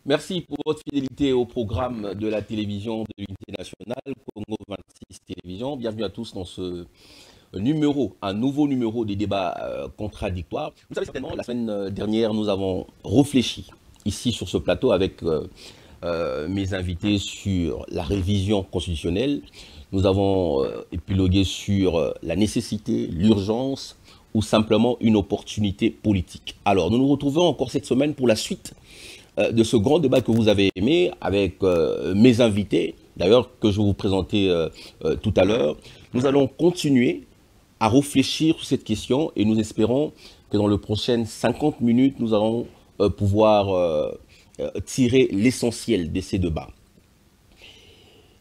Merci pour votre fidélité au programme de la télévision de l'unité nationale, Congo 26 Télévision. Bienvenue à tous dans ce numéro, un nouveau numéro des débats contradictoires. Vous savez certainement, la semaine dernière, nous avons réfléchi ici sur ce plateau avec mes invités sur la révision constitutionnelle. Nous avons épilogué sur la nécessité, l'urgence ou simplement une opportunité politique. Alors, nous nous retrouvons encore cette semaine pour la suite de ce grand débat que vous avez aimé avec mes invités, d'ailleurs que je vais vous présenter tout à l'heure. Nous allons continuer à réfléchir sur cette question et nous espérons que dans les prochaines 50 minutes, nous allons pouvoir tirer l'essentiel de ces débats.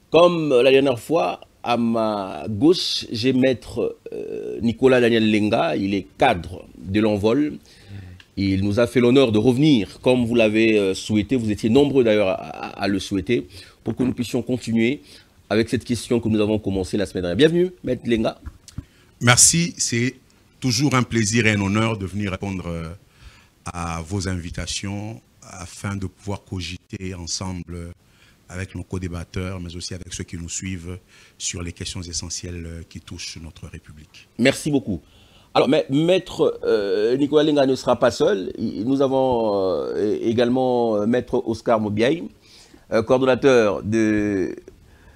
Comme la dernière fois, à ma gauche, j'ai maître Nicolas Daniel Lenga, il est cadre de l'Envol. Il nous a fait l'honneur de revenir, comme vous l'avez souhaité, vous étiez nombreux d'ailleurs à le souhaiter, pour que nous puissions continuer avec cette question que nous avons commencé la semaine dernière. Bienvenue, maître Lenga. Merci, c'est toujours un plaisir et un honneur de venir répondre à vos invitations afin de pouvoir cogiter ensemble avec nos co-débatteurs, mais aussi avec ceux qui nous suivent sur les questions essentielles qui touchent notre République. Merci beaucoup. Alors, maître Nicolas Lenga ne sera pas seul. Nous avons également maître Oscar Mobiaï, coordonnateur de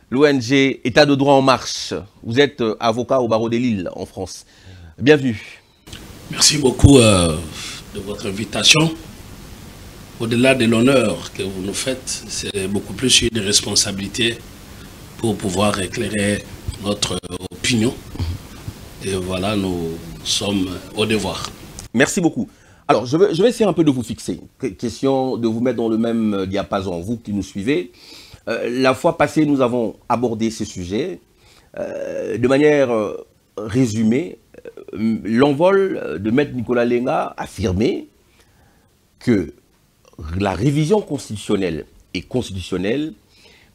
l'ONG État de droit en marche. Vous êtes avocat au barreau de Lille en France. Bienvenue. Merci beaucoup de votre invitation. Au-delà de l'honneur que vous nous faites, c'est beaucoup plus une responsabilité pour pouvoir éclairer notre opinion. Et voilà, nous sommes au devoir. Merci beaucoup. Alors, je vais essayer un peu de vous fixer. Question de vous mettre dans le même diapason, vous qui nous suivez. La fois passée, nous avons abordé ce sujet. De manière résumée, l'Envol de maître Nicolas Lenga affirmait que la révision constitutionnelle est constitutionnelle,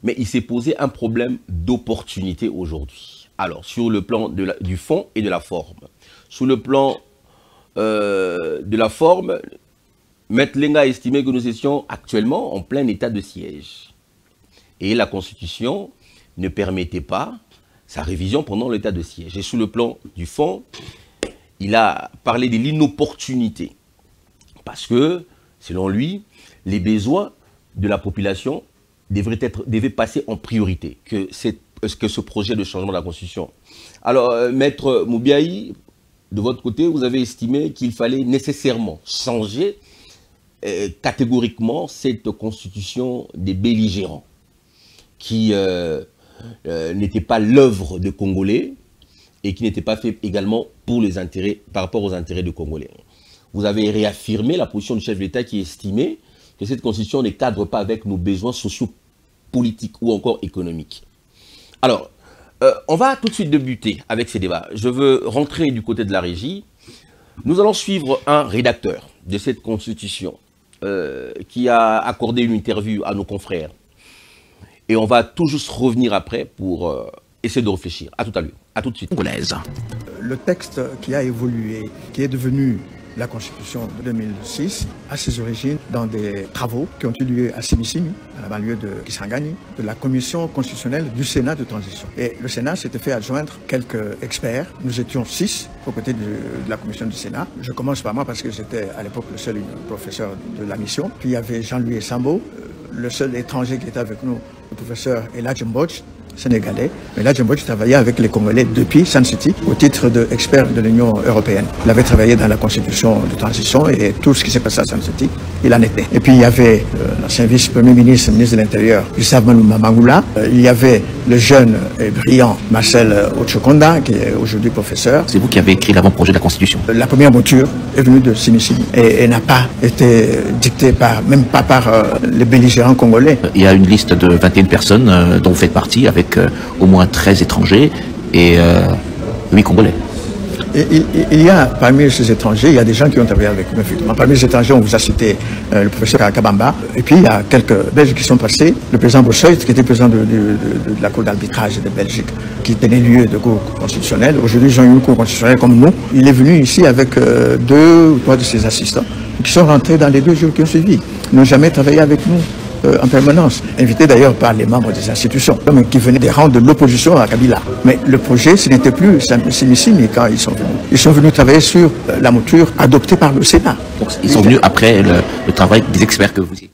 mais il s'est posé un problème d'opportunité aujourd'hui. Alors, sur le plan du fond et de la forme. Sur le plan de la forme, maître Lenga a estimé que nous étions actuellement en plein état de siège. Et la Constitution ne permettait pas sa révision pendant l'état de siège. Et sur le plan du fond, il a parlé de l'inopportunité. Parce que, selon lui, les besoins de la population devaient passer en priorité. Que ce projet de changement de la Constitution. Alors, maître Mobiaï, de votre côté, vous avez estimé qu'il fallait nécessairement changer catégoriquement cette Constitution des belligérants, qui n'était pas l'œuvre de Congolais et qui n'était pas fait également pour les intérêts, par rapport aux intérêts de Congolais. Vous avez réaffirmé la position du chef de l'État qui estimait que cette Constitution ne cadre pas avec nos besoins sociaux, politiques ou encore économiques. Alors, on va tout de suite débuter avec ces débats. Je veux rentrer du côté de la régie. Nous allons suivre un rédacteur de cette Constitution qui a accordé une interview à nos confrères. Et on va tout juste revenir après pour essayer de réfléchir. À tout à l'heure. À tout de suite. Le texte qui a évolué, qui est devenu la Constitution de 2006 a ses origines dans des travaux qui ont eu lieu à Sémissimi, à la banlieue de Kisangani, de la Commission constitutionnelle du Sénat de transition. Et le Sénat s'était fait adjoindre quelques experts. Nous étions 6 aux côtés de la Commission du Sénat. Je commence par moi parce que j'étais à l'époque le seul professeur de la mission. Puis il y avait Jean-Louis Sambo, le seul étranger qui était avec nous, le professeur Elijah Mbodj, sénégalais. Mais là, Djemboch travaillait avec les Congolais depuis Sun City au titre d'expert de l'Union européenne. Il avait travaillé dans la constitution de transition et tout ce qui s'est passé à Sun City, il en était. Et puis il y avait l'ancien vice-premier ministre, ministre de l'Intérieur, Gustave Manouma Mangula. Il y avait le jeune et brillant Marcel Ochokonda, qui est aujourd'hui professeur. C'est vous qui avez écrit l'avant-projet de la Constitution. La première mouture est venue de Sémissimi et n'a pas été dictée même pas par les belligérants congolais. Il y a une liste de 21 personnes dont vous faites partie, avec au moins 13 étrangers et 8 Congolais. Il y a parmi ces étrangers, il y a des gens qui ont travaillé avec nous, effectivement. Parmi les étrangers, on vous a cité le professeur Kabamba. Et puis, il y a quelques Belges qui sont passés. Le président Boussoit, qui était président de la Cour d'arbitrage de Belgique, qui tenait lieu de cour constitutionnelle. Aujourd'hui, ils ont une cour constitutionnelle comme nous. Il est venu ici avec 2 ou 3 de ses assistants, qui sont rentrés dans les 2 jours qui ont suivi. Ils n'ont jamais travaillé avec nous. en permanence, invité d'ailleurs par les membres des institutions, qui venaient des rangs de l'opposition à Kabila. Mais le projet, ce n'était plus Simissimi quand ils sont venus. Ils sont venus travailler sur la mouture adoptée par le Sénat. Donc, ils sont venus après le travail des experts que vous y.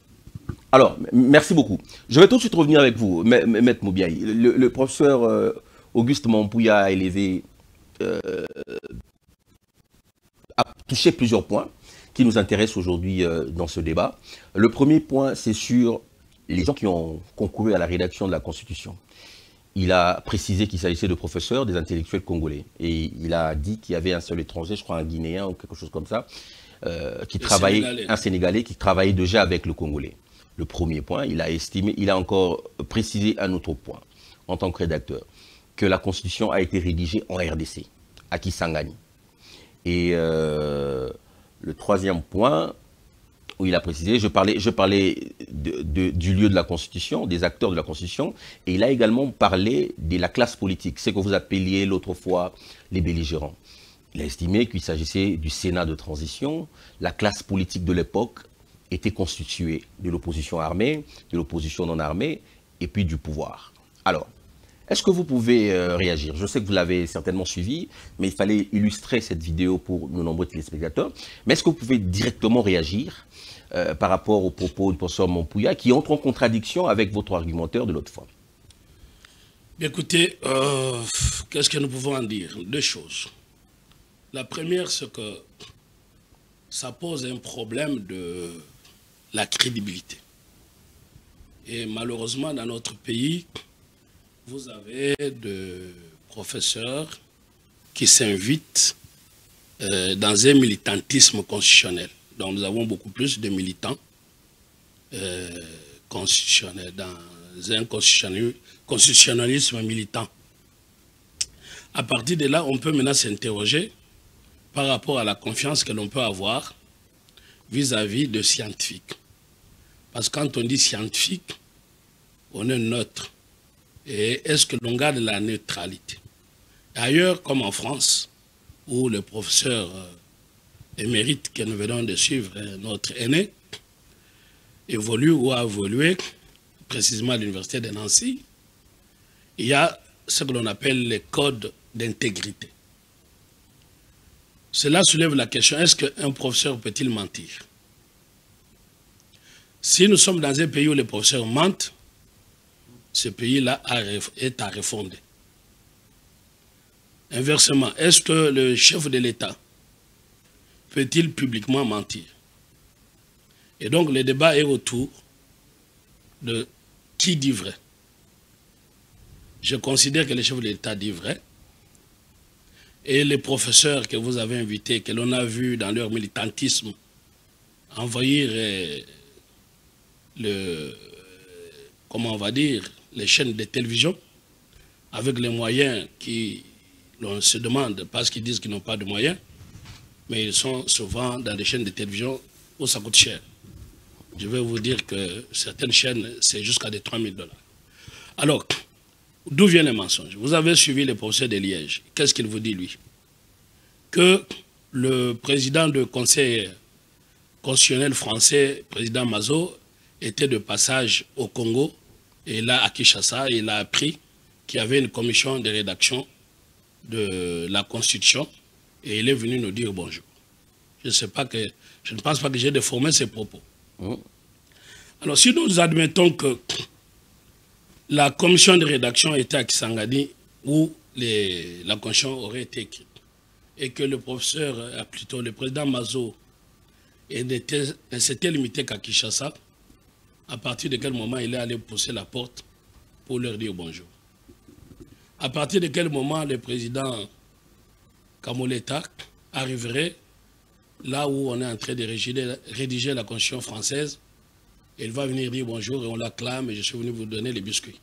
Alors, merci beaucoup. Je vais tout de suite revenir avec vous, Maître Moubiaï. Le professeur Auguste Mampouya a élevé, a touché plusieurs points qui nous intéressent aujourd'hui dans ce débat. Le premier point, c'est sur les gens qui ont concouru à la rédaction de la Constitution. Il a précisé qu'il s'agissait de professeurs, des intellectuels congolais. Et il a dit qu'il y avait un seul étranger, je crois un Guinéen ou quelque chose comme ça, un Sénégalais qui travaillait déjà avec le Congolais. Le premier point, il a encore précisé un autre point, en tant que rédacteur, que la Constitution a été rédigée en RDC, à Kisangani. Et le troisième point, où il a précisé, je parlais du lieu de la Constitution, des acteurs de la Constitution, et il a également parlé de la classe politique, ce que vous appeliez l'autre fois les belligérants. Il a estimé qu'il s'agissait du Sénat de transition, la classe politique de l'époque était constituée de l'opposition armée, de l'opposition non armée, et puis du pouvoir. Alors, est-ce que vous pouvez réagir? Je sais que vous l'avez certainement suivi, mais il fallait illustrer cette vidéo pour nos nombreux téléspectateurs. Mais est-ce que vous pouvez directement réagir par rapport aux propos du professeur Mampouya qui entrent en contradiction avec votre argumentaire de l'autre fois? Écoutez, qu'est-ce que nous pouvons en dire? Deux choses. La première, c'est que ça pose un problème de la crédibilité. Et malheureusement, dans notre pays, vous avez des professeurs qui s'invitent dans un militantisme constitutionnel. Donc nous avons beaucoup plus de militants constitutionnels, dans un constitutionnalisme militant. À partir de là, on peut maintenant s'interroger par rapport à la confiance que l'on peut avoir vis-à-vis de scientifiques. Parce que quand on dit scientifique, on est neutre. Et est-ce que l'on garde la neutralité? Ailleurs, comme en France, où le professeur émérite que nous venons de suivre, notre aîné, évolue ou a évolué, précisément à l'université de Nancy, il y a ce que l'on appelle les codes d'intégrité. Cela soulève la question, est-ce qu'un professeur peut-il mentir? Si nous sommes dans un pays où les professeurs mentent, ce pays-là est à refonder. Inversement, est-ce que le chef de l'État peut-il publiquement mentir? Et donc le débat est autour de qui dit vrai. Je considère que le chef de l'État dit vrai. Et les professeurs que vous avez invités, que l'on a vus dans leur militantisme envahir comment on va dire, les chaînes de télévision, avec les moyens qui, l'on se demande, parce qu'ils disent qu'ils n'ont pas de moyens, mais ils sont souvent dans des chaînes de télévision où ça coûte cher. Je vais vous dire que certaines chaînes, c'est jusqu'à des 3 000 $. Alors, d'où vient le mensonge? Vous avez suivi le procès de Liège. Qu'est-ce qu'il vous dit, lui? Que le président du Conseil constitutionnel français, président Mazo, était de passage au Congo, et là, à Kinshasa, il a appris qu'il y avait une commission de rédaction de la Constitution, et il est venu nous dire bonjour. Je ne pense pas que j'ai déformé ses propos. Alors, si nous admettons que la commission de rédaction était à Kisangani, où la Constitution aurait été écrite, et que le professeur, plutôt le président Mazo, s'était limité qu'à Kinshasa, à partir de quel moment il est allé pousser la porte pour leur dire bonjour? À partir de quel moment le président Kamoleta arriverait là où on est en train de rédiger la Constitution française, et il va venir dire bonjour et on l'acclame et je suis venu vous donner les biscuits?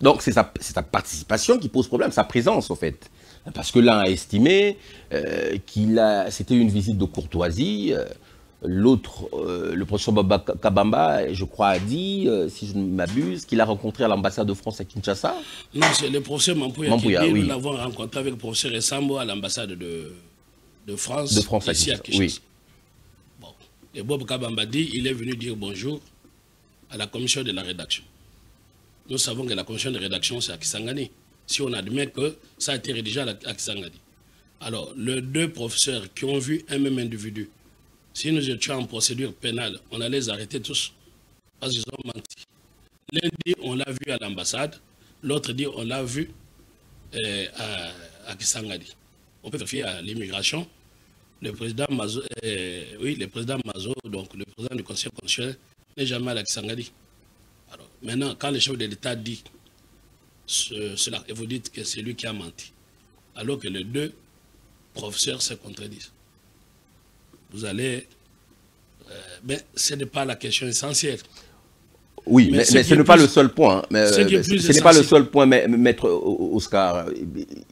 Donc c'est sa participation qui pose problème, sa présence au fait. Parce que l'un a estimé c'était une visite de courtoisie. L'autre, le professeur Baba Kabamba, je crois, a dit, si je ne m'abuse, qu'il a rencontré à l'ambassade de France à Kinshasa. Non, c'est le professeur Mampouya qui dit, oui. Nous l'avons rencontré avec le professeur Essambo à l'ambassade de France, ici à Kinshasa. Oui. Bon. Et Bob Kabamba dit, il est venu dire bonjour à la commission de la rédaction. Nous savons que la commission de rédaction, c'est à Kisangani. Si on admet que ça a été rédigé à Kisangani. Alors, les deux professeurs qui ont vu un même individu, si nous étions en procédure pénale, on allait les arrêter tous. Parce qu'ils ont menti. L'un dit on l'a vu à l'ambassade, l'autre dit on l'a vu à Kisangani. On peut vérifier à l'immigration. Le président Mazo, le président Mazo, donc le président du conseil constitutionnel, n'est jamais allé à Kisangani. Alors, maintenant, quand le chef de l'État dit cela, et vous dites que c'est lui qui a menti, alors que les deux professeurs se contredisent. Vous allez... mais ce n'est pas la question essentielle. Oui, mais ce n'est pas le seul point. Ce n'est pas le seul point, maître Oscar.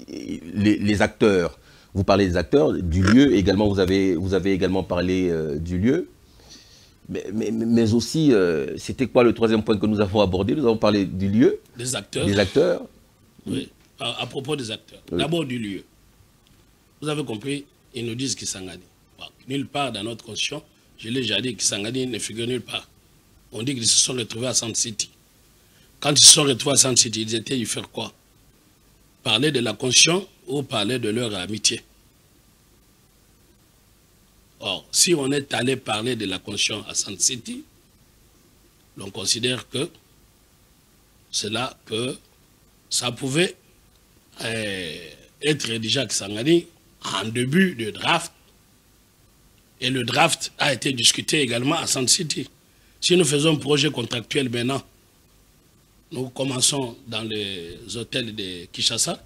Les acteurs, vous parlez des acteurs, du lieu, également, vous avez également parlé du lieu. Mais aussi, c'était quoi le troisième point que nous avons abordé? Nous avons parlé du lieu. Des acteurs. Des acteurs. Oui, à propos des acteurs. Oui. D'abord du lieu. Vous avez compris, ils nous disent Kisangani. Bon, nulle part dans notre constitution, je l'ai déjà dit, Kisangani ne figure nulle part. On dit qu'ils se sont retrouvés à Sand City. Quand ils se sont retrouvés à Sand City, ils étaient y faire quoi? Parler de la constitution ou parler de leur amitié? Or, si on est allé parler de la constitution à Sand City, on considère que c'est là que ça pouvait être rédigé à Kisangani en début de draft. Et le draft a été discuté également à Sand City. Si nous faisons un projet contractuel maintenant, nous commençons dans les hôtels de Kinshasa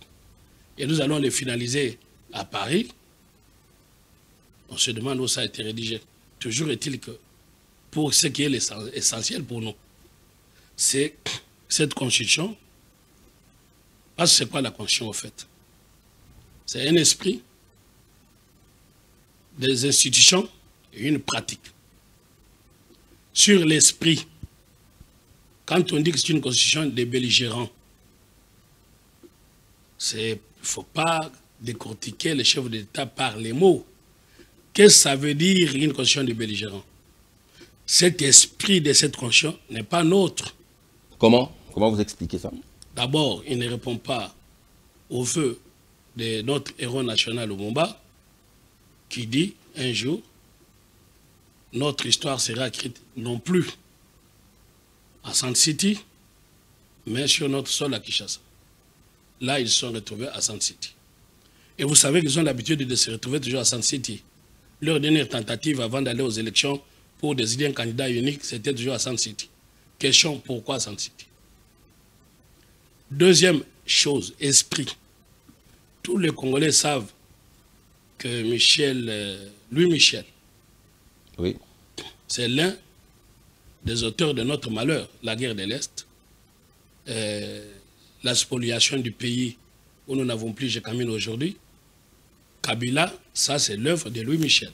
et nous allons les finaliser à Paris. On se demande où ça a été rédigé. Toujours est-il que, pour ce qui est l'essentiel pour nous, c'est cette constitution. Parce que c'est quoi la constitution au fait? C'est un esprit, des institutions et une pratique. Sur l'esprit, quand on dit que c'est une constitution des belligérants, il ne faut pas décortiquer le chef d'État par les mots. Qu'est-ce que ça veut dire une constitution des belligérants? Cet esprit de cette constitution n'est pas nôtre. Comment vous expliquez ça? D'abord, il ne répond pas au vœu de notre héros national Lumumba, qui dit un jour, notre histoire sera écrite non plus à Sand City, mais sur notre sol à Kinshasa. Là, ils se sont retrouvés à Sand City. Et vous savez qu'ils ont l'habitude de se retrouver toujours à Sand City. Leur dernière tentative avant d'aller aux élections pour désigner un candidat unique, c'était toujours à Sand City. Question, pourquoi Sand City? Deuxième chose, esprit. Tous les Congolais savent que Louis Michel, oui, c'est l'un des auteurs de notre malheur, la guerre de l'Est, la spoliation du pays où nous n'avons plus Jekamine aujourd'hui. Kabila, ça c'est l'œuvre de Louis Michel.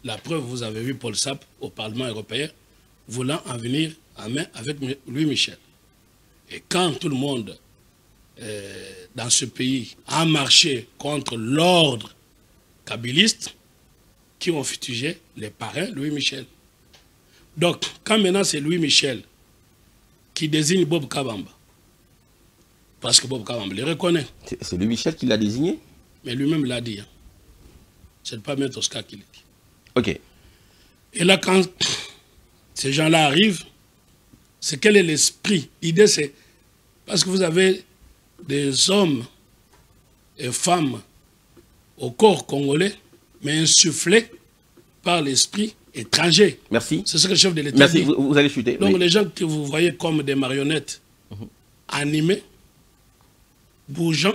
La preuve, vous avez vu Paul Sapp au Parlement européen voulant en venir en main avec Louis Michel. Et quand tout le monde dans ce pays a marché contre l'ordre kabiliste, qui ont fustigé les parrains Louis Michel. Donc, quand maintenant c'est Louis Michel qui désigne Bob Kabamba, parce que Bob Kabamba le reconnaît. C'est Louis Michel qui l'a désigné? Mais lui-même l'a dit. Hein. Ce n'est pas M. Oscar qui l'a dit. Ok. Et là, quand ces gens-là arrivent, c'est quel est l'esprit? L'idée, c'est parce que vous avez des hommes et femmes au corps congolais, mais insufflés par l'esprit étranger. Merci. C'est ce que le chef de l'État dit. Merci, vous allez chuter. Donc oui. Les gens que vous voyez comme des marionnettes animées, bougeant,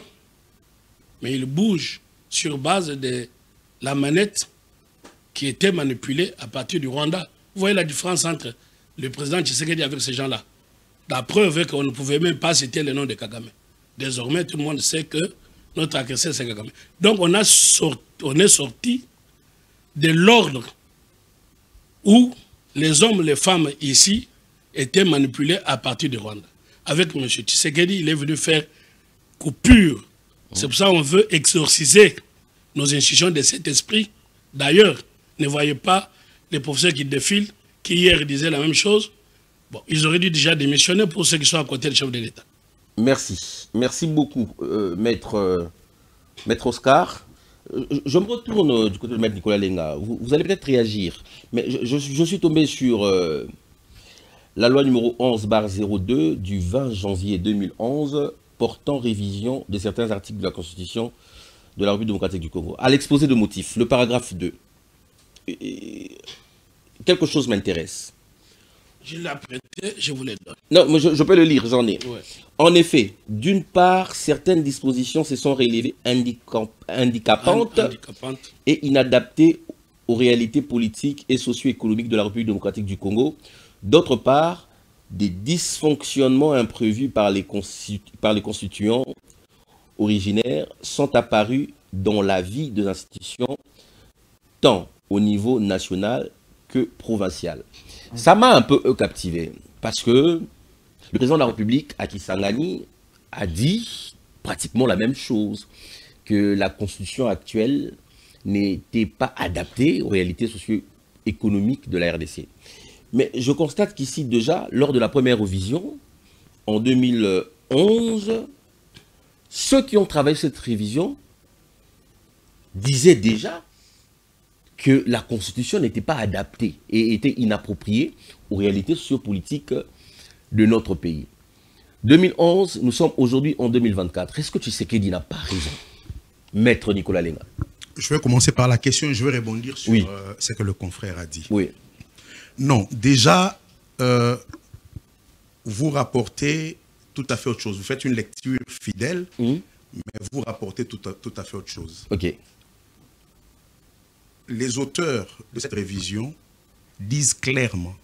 mais ils bougent sur base de la manette qui était manipulée à partir du Rwanda. Vous voyez la différence entre le président Tshisekedi avec ces gens-là. La preuve est qu'on ne pouvait même pas citer le nom de Kagame. Désormais, tout le monde sait que notre agresseur, c'est Kagame. Donc, on est sorti de l'ordre où les hommes, les femmes ici étaient manipulés à partir du Rwanda. Avec M. Tshisekedi, il est venu faire coupure. C'est pour ça qu'on veut exorciser nos institutions de cet esprit. D'ailleurs, ne voyez pas les professeurs qui défilent, qui hier disaient la même chose. Bon, ils auraient dû déjà démissionner pour ceux qui sont à côté du chef de l'État. Merci. Merci beaucoup, maître Oscar. Je me retourne du côté de maître Nicolas Lenga. Vous allez peut-être réagir, mais je suis tombé sur la loi numéro 11/02 du 20 janvier 2011 portant révision de certains articles de la Constitution de la République démocratique du Congo. À l'exposé de motifs, le paragraphe 2. Quelque chose m'intéresse. Je l'ai prêté, je vous le donne. Non, mais je peux le lire, j'en ai. Ouais. En effet, d'une part, certaines dispositions se sont révélées handicapantes et inadaptées aux réalités politiques et socio-économiques de la République démocratique du Congo. D'autre part, des dysfonctionnements imprévus par les constituants originaires sont apparus dans la vie des institutions, tant au niveau national que provincial. Ça m'a un peu captivé, parce que le président de la République, à Kisangani, a dit pratiquement la même chose, que la constitution actuelle n'était pas adaptée aux réalités socio-économiques de la RDC. Mais je constate qu'ici déjà, lors de la première révision, en 2011, ceux qui ont travaillé cette révision disaient déjà que la constitution n'était pas adaptée et était inappropriée aux réalités sociopolitiques de notre pays. 2011, nous sommes aujourd'hui en 2024. Est-ce que Tshisekedi n'a pas raison, maître Nicolas Lenga? Je vais commencer par la question et je vais rebondir sur oui. Ce que le confrère a dit. Oui. Non, déjà, vous rapportez tout à fait autre chose. Vous faites une lecture fidèle, mais vous rapportez tout à fait autre chose. Ok. Les auteurs de cette révision disent clairement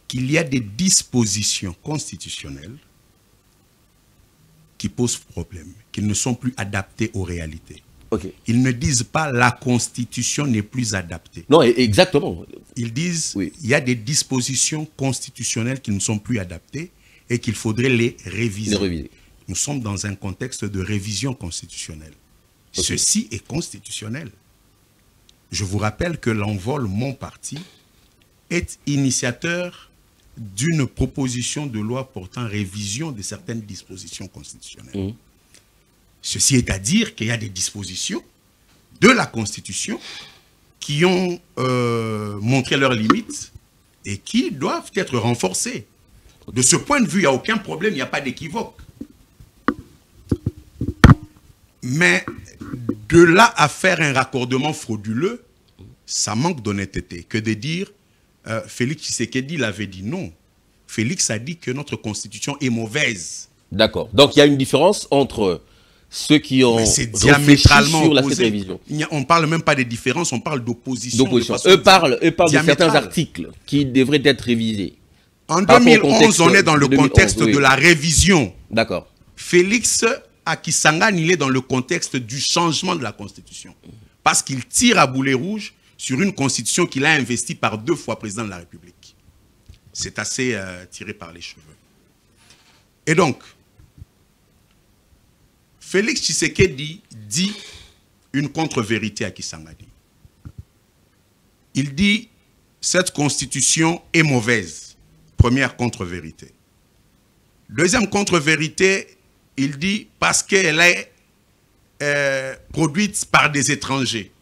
qu'il y a des dispositions constitutionnelles qui posent problème, qui ne sont plus adaptées aux réalités. Okay. Ils ne disent pas la Constitution n'est plus adaptée. Non, exactement. Ils disent il y a des dispositions constitutionnelles qui ne sont plus adaptées et qu'il faudrait les réviser. Nous sommes dans un contexte de révision constitutionnelle. Okay. Ceci est constitutionnel. Je vous rappelle que l'Envol Mon Parti est initiateur d'une proposition de loi portant révision de certaines dispositions constitutionnelles. Ceci est à dire qu'il y a des dispositions de la Constitution qui ont montré leurs limites et qui doivent être renforcées. De ce point de vue, il n'y a aucun problème, il n'y a pas d'équivoque. Mais de là à faire un raccordement frauduleux, ça manque d'honnêteté. Que de dire, Félix Tshisekedi l'avait dit non. Félix a dit que notre constitution est mauvaise. D'accord. Donc il y a une différence entre ceux qui ont réfléchi sur cette révision. On ne parle même pas des différences, on parle d'opposition. Eux parlent de certains articles qui devraient être révisés. En 2011, on est dans le contexte de la révision. D'accord. Félix à Kisangani, il est dans le contexte du changement de la Constitution. Parce qu'il tire à boulet rouge sur une Constitution qu'il a investie par 2 fois président de la République. C'est assez tiré par les cheveux. Et donc, Félix Tshisekedi dit une contre-vérité à Kisangani. Il dit cette Constitution est mauvaise. Première contre-vérité. Deuxième contre-vérité, il dit parce qu'elle est produite par des étrangers.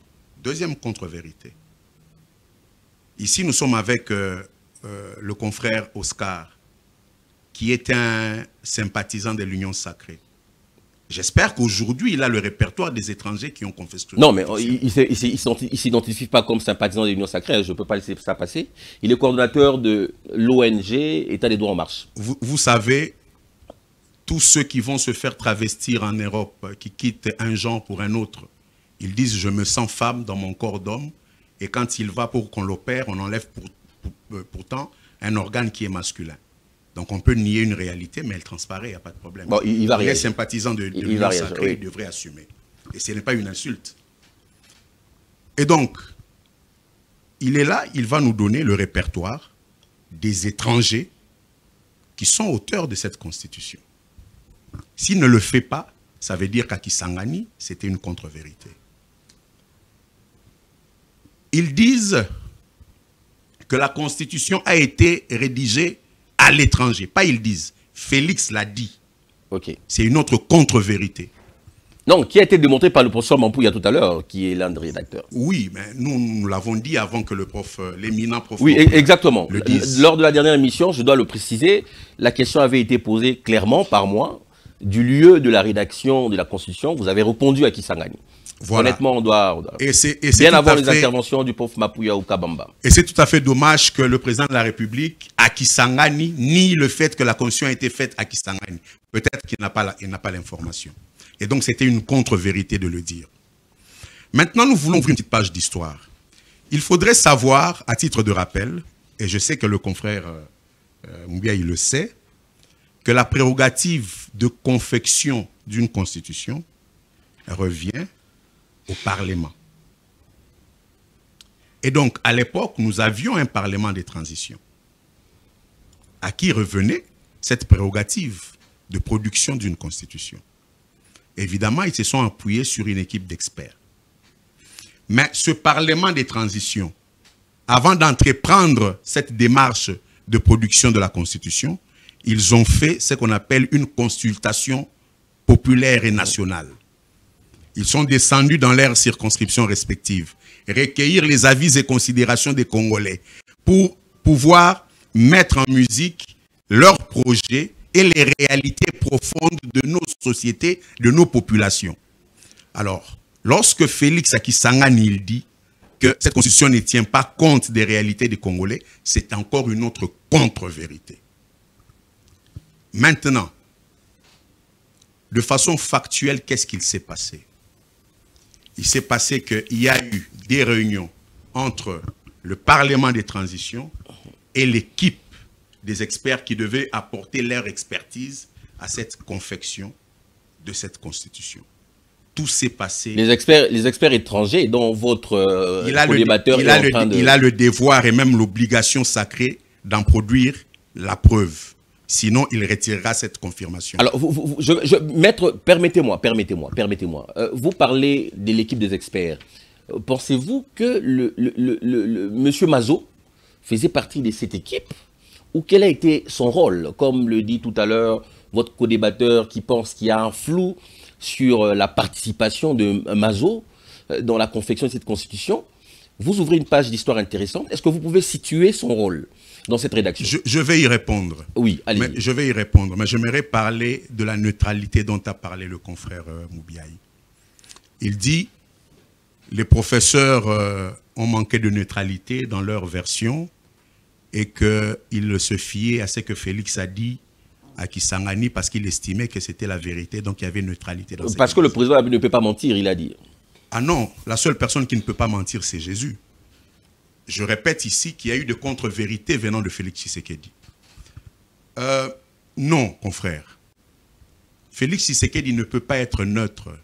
Deuxième contre-vérité. Ici, nous sommes avec le confrère Oscar, qui est un sympathisant de l'Union sacrée. J'espère qu'aujourd'hui, il a le répertoire des étrangers qui ont confessé. Non, mais il ne s'identifie pas comme sympathisant de l'Union sacrée, je ne peux pas laisser ça passer. Il est coordonnateur de l'ONG État des droits en marche. Vous savez, tous ceux qui vont se faire travestir en Europe, qui quittent un genre pour un autre, ils disent « je me sens femme dans mon corps d'homme » et quand il va pour qu'on l'opère, on enlève pourtant un organe qui est masculin. Donc on peut nier une réalité, mais elle transparaît, il n'y a pas de problème. Bon, il est sympathisant de l'Union sacrée, il devrait assumer. Et ce n'est pas une insulte. Et donc, il est là, il va nous donner le répertoire des étrangers qui sont auteurs de cette constitution. S'il ne le fait pas, ça veut dire qu'à Kisangani, c'était une contre-vérité. Ils disent que la constitution a été rédigée à l'étranger. Pas ils disent. Félix l'a dit. Ok. C'est une autre contre-vérité. Non, qui a été démontré par le professeur Mampouya tout à l'heure, qui est l'un des rédacteurs. Oui, mais nous l'avons dit avant que le prof, l'éminent prof... Oui, exactement. Le dise. Lors de la dernière émission, je dois le préciser, la question avait été posée clairement par moi, du lieu de la rédaction de la Constitution. Vous avez répondu à Kisangani. Voilà. Honnêtement, on doit Et c'est bien tout avant à les fait... interventions du prof Mampouya ou Kabamba. Et c'est tout à fait dommage que le président de la République, à Kisangani, nie le fait que la Constitution a été faite à Kisangani. Peut-être qu'il n'a pas l'information. Et donc, c'était une contre-vérité de le dire. Maintenant, nous voulons ouvrir une petite page d'histoire. Il faudrait savoir, à titre de rappel, et je sais que le confrère Moubiaï le sait, que la prérogative de confection d'une constitution revient au Parlement. Et donc, à l'époque, nous avions un Parlement de transition à qui revenait cette prérogative de production d'une constitution. Évidemment, ils se sont appuyés sur une équipe d'experts. Mais ce Parlement des transitions, avant d'entreprendre cette démarche de production de la Constitution, ils ont fait ce qu'on appelle une consultation populaire et nationale. Ils sont descendus dans leurs circonscriptions respectives, recueillir les avis et considérations des Congolais pour pouvoir mettre en musique leurs projets et les réalités profondes de nos sociétés, de nos populations. Alors, lorsque Félix Akisangani il dit que cette constitution ne tient pas compte des réalités des Congolais, c'est encore une autre contre-vérité. Maintenant, de façon factuelle, qu'est-ce qu'il s'est passé? Il s'est passé qu'il y a eu des réunions entre le Parlement des transitions et l'équipe des experts qui devaient apporter leur expertise à cette confection de cette constitution. Tout s'est passé... Les experts étrangers dont votre co-débatteur est en train de... Il a le devoir et même l'obligation sacrée d'en produire la preuve. Sinon, il retirera cette confirmation. Alors, maître, permettez-moi. Vous parlez de l'équipe des experts. Pensez-vous que M. Mazo faisait partie de cette équipe? Ou quel a été son rôle? Comme le dit tout à l'heure votre co-débatteur qui pense qu'il y a un flou sur la participation de Mazo dans la confection de cette constitution. Vous ouvrez une page d'histoire intéressante. Est-ce que vous pouvez situer son rôle dans cette rédaction? Je vais y répondre. Oui, allez. Je vais y répondre, mais j'aimerais parler de la neutralité dont a parlé le confrère Moubiaï. Il dit les professeurs ont manqué de neutralité dans leur version et qu'il se fiait à ce que Félix a dit à Kisangani parce qu'il estimait que c'était la vérité, donc il y avait neutralité dans cette Parce que le président ne peut pas mentir, il a dit. Ah non, la seule personne qui ne peut pas mentir, c'est Jésus. Je répète ici qu'il y a eu de contre-vérités venant de Félix Tshisekedi. Non, confrère. Félix Tshisekedi ne peut pas être neutre,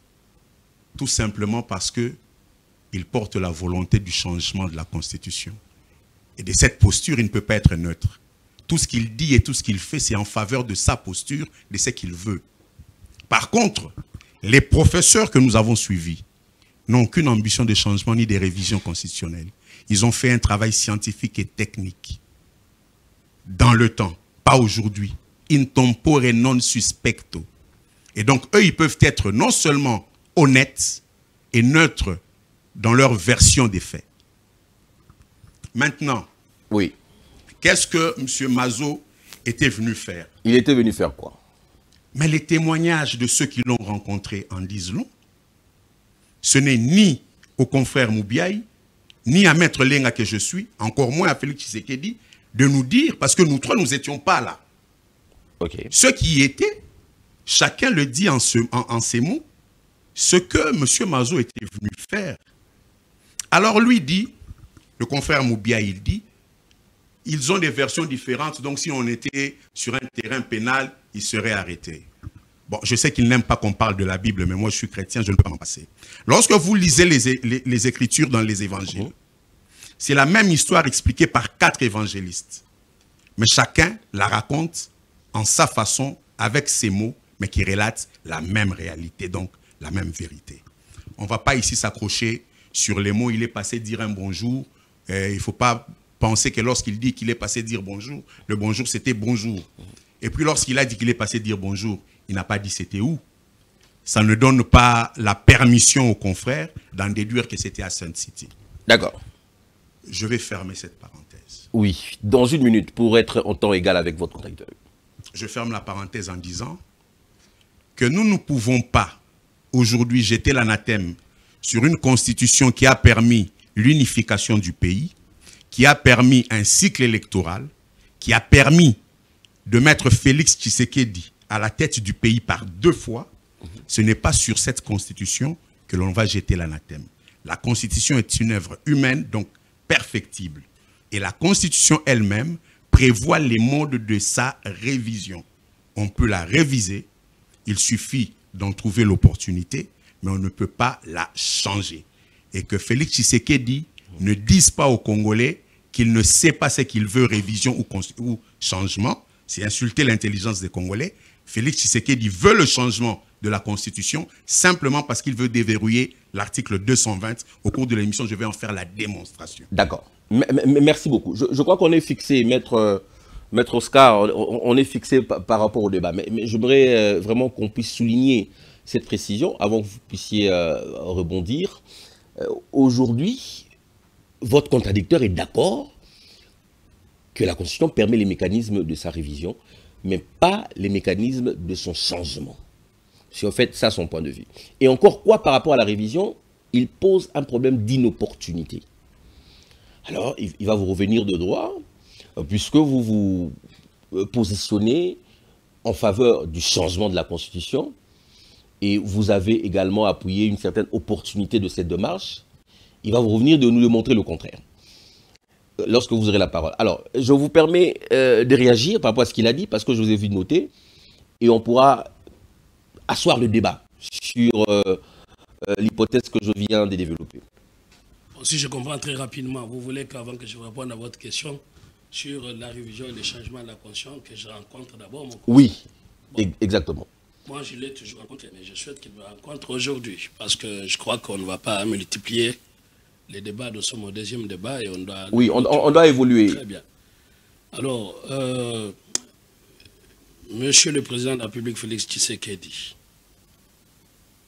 tout simplement parce qu'il porte la volonté du changement de la Constitution. Et de cette posture, il ne peut pas être neutre. Tout ce qu'il dit et tout ce qu'il fait, c'est en faveur de sa posture, de ce qu'il veut. Par contre, les professeurs que nous avons suivis n'ont aucune ambition de changement ni de révision constitutionnelle. Ils ont fait un travail scientifique et technique. Dans le temps, pas aujourd'hui. In tempore non suspecto. Et donc, eux, ils peuvent être non seulement honnêtes et neutres dans leur version des faits. Maintenant, oui. Qu'est-ce que M. Mazo était venu faire? Il était venu faire quoi? Mais les témoignages de ceux qui l'ont rencontré en disent long. Ce n'est ni au confrère Moubiaï, ni à Maître Lenga que je suis, encore moins à Félix Tshisekedi, de nous dire, parce que nous trois, nous n'étions pas là. Okay. Ceux qui y étaient, chacun le dit en ces mots, ce que M. Mazo était venu faire. Alors lui dit, le confrère Moubiaï, il dit, ils ont des versions différentes, donc si on était sur un terrain pénal, ils seraient arrêtés. Bon, je sais qu'il n'aime pas qu'on parle de la Bible, mais moi je suis chrétien, je ne peux pas m'en passer. Lorsque vous lisez les Écritures dans les évangiles, c'est la même histoire expliquée par 4 évangélistes. Mais chacun la raconte en sa façon, avec ses mots, mais qui relatent la même réalité, donc la même vérité. On ne va pas ici s'accrocher sur les mots, il est passé dire un bonjour, il ne faut pas penser que lorsqu'il dit qu'il est passé dire bonjour, le bonjour c'était bonjour. Et puis lorsqu'il a dit qu'il est passé dire bonjour, il n'a pas dit c'était où. Ça ne donne pas la permission aux confrères d'en déduire que c'était à Sun City. D'accord. Je vais fermer cette parenthèse. Oui, dans une minute, pour être en temps égal avec votre contracteur. Je ferme la parenthèse en disant que nous ne pouvons pas aujourd'hui jeter l'anathème sur une constitution qui a permis l'unification du pays, qui a permis un cycle électoral, qui a permis de mettre Félix Tshisekedi à la tête du pays par 2 fois. Ce n'est pas sur cette constitution que l'on va jeter l'anathème. La constitution est une œuvre humaine, donc perfectible. Et la constitution elle-même prévoit les modes de sa révision. On peut la réviser, il suffit d'en trouver l'opportunité, mais on ne peut pas la changer. Et que Félix Tshisekedi ne dise pas aux Congolais qu'il ne sait pas ce qu'il veut, révision ou changement, c'est insulter l'intelligence des Congolais. Félix Tshisekedi veut le changement de la Constitution simplement parce qu'il veut déverrouiller l'article 220. Au cours de l'émission, je vais en faire la démonstration. D'accord. Merci beaucoup. Je crois qu'on est fixé, Maître Oscar, on est fixé par rapport au débat. Mais j'aimerais vraiment qu'on puisse souligner cette précision avant que vous puissiez rebondir. Aujourd'hui, votre contradicteur est d'accord que la Constitution permet les mécanismes de sa révision, mais pas les mécanismes de son changement. C'est en fait ça son point de vue. Et encore quoi par rapport à la révision, il pose un problème d'inopportunité. Alors, il va vous revenir de droit, puisque vous vous positionnez en faveur du changement de la Constitution, et vous avez également appuyé une certaine opportunité de cette démarche. Il va vous revenir de nous démontrer le contraire, lorsque vous aurez la parole. Alors, je vous permets de réagir par rapport à ce qu'il a dit, parce que je vous ai vu noter, et on pourra asseoir le débat sur l'hypothèse que je viens de développer. Bon, si je comprends très rapidement, vous voulez qu'avant que je réponde à votre question sur la révision et le changement de la Constitution, que je rencontre d'abord mon conseil. Oui, bon. Exactement. Moi, je l'ai toujours rencontré, mais je souhaite qu'il me rencontre aujourd'hui, parce que je crois qu'on ne va pas multiplier les débats. Nous sommes au 2e débat et on doit... Oui, on doit évoluer. Très bien. Alors, Monsieur le Président de la République, Félix Tshisekedi,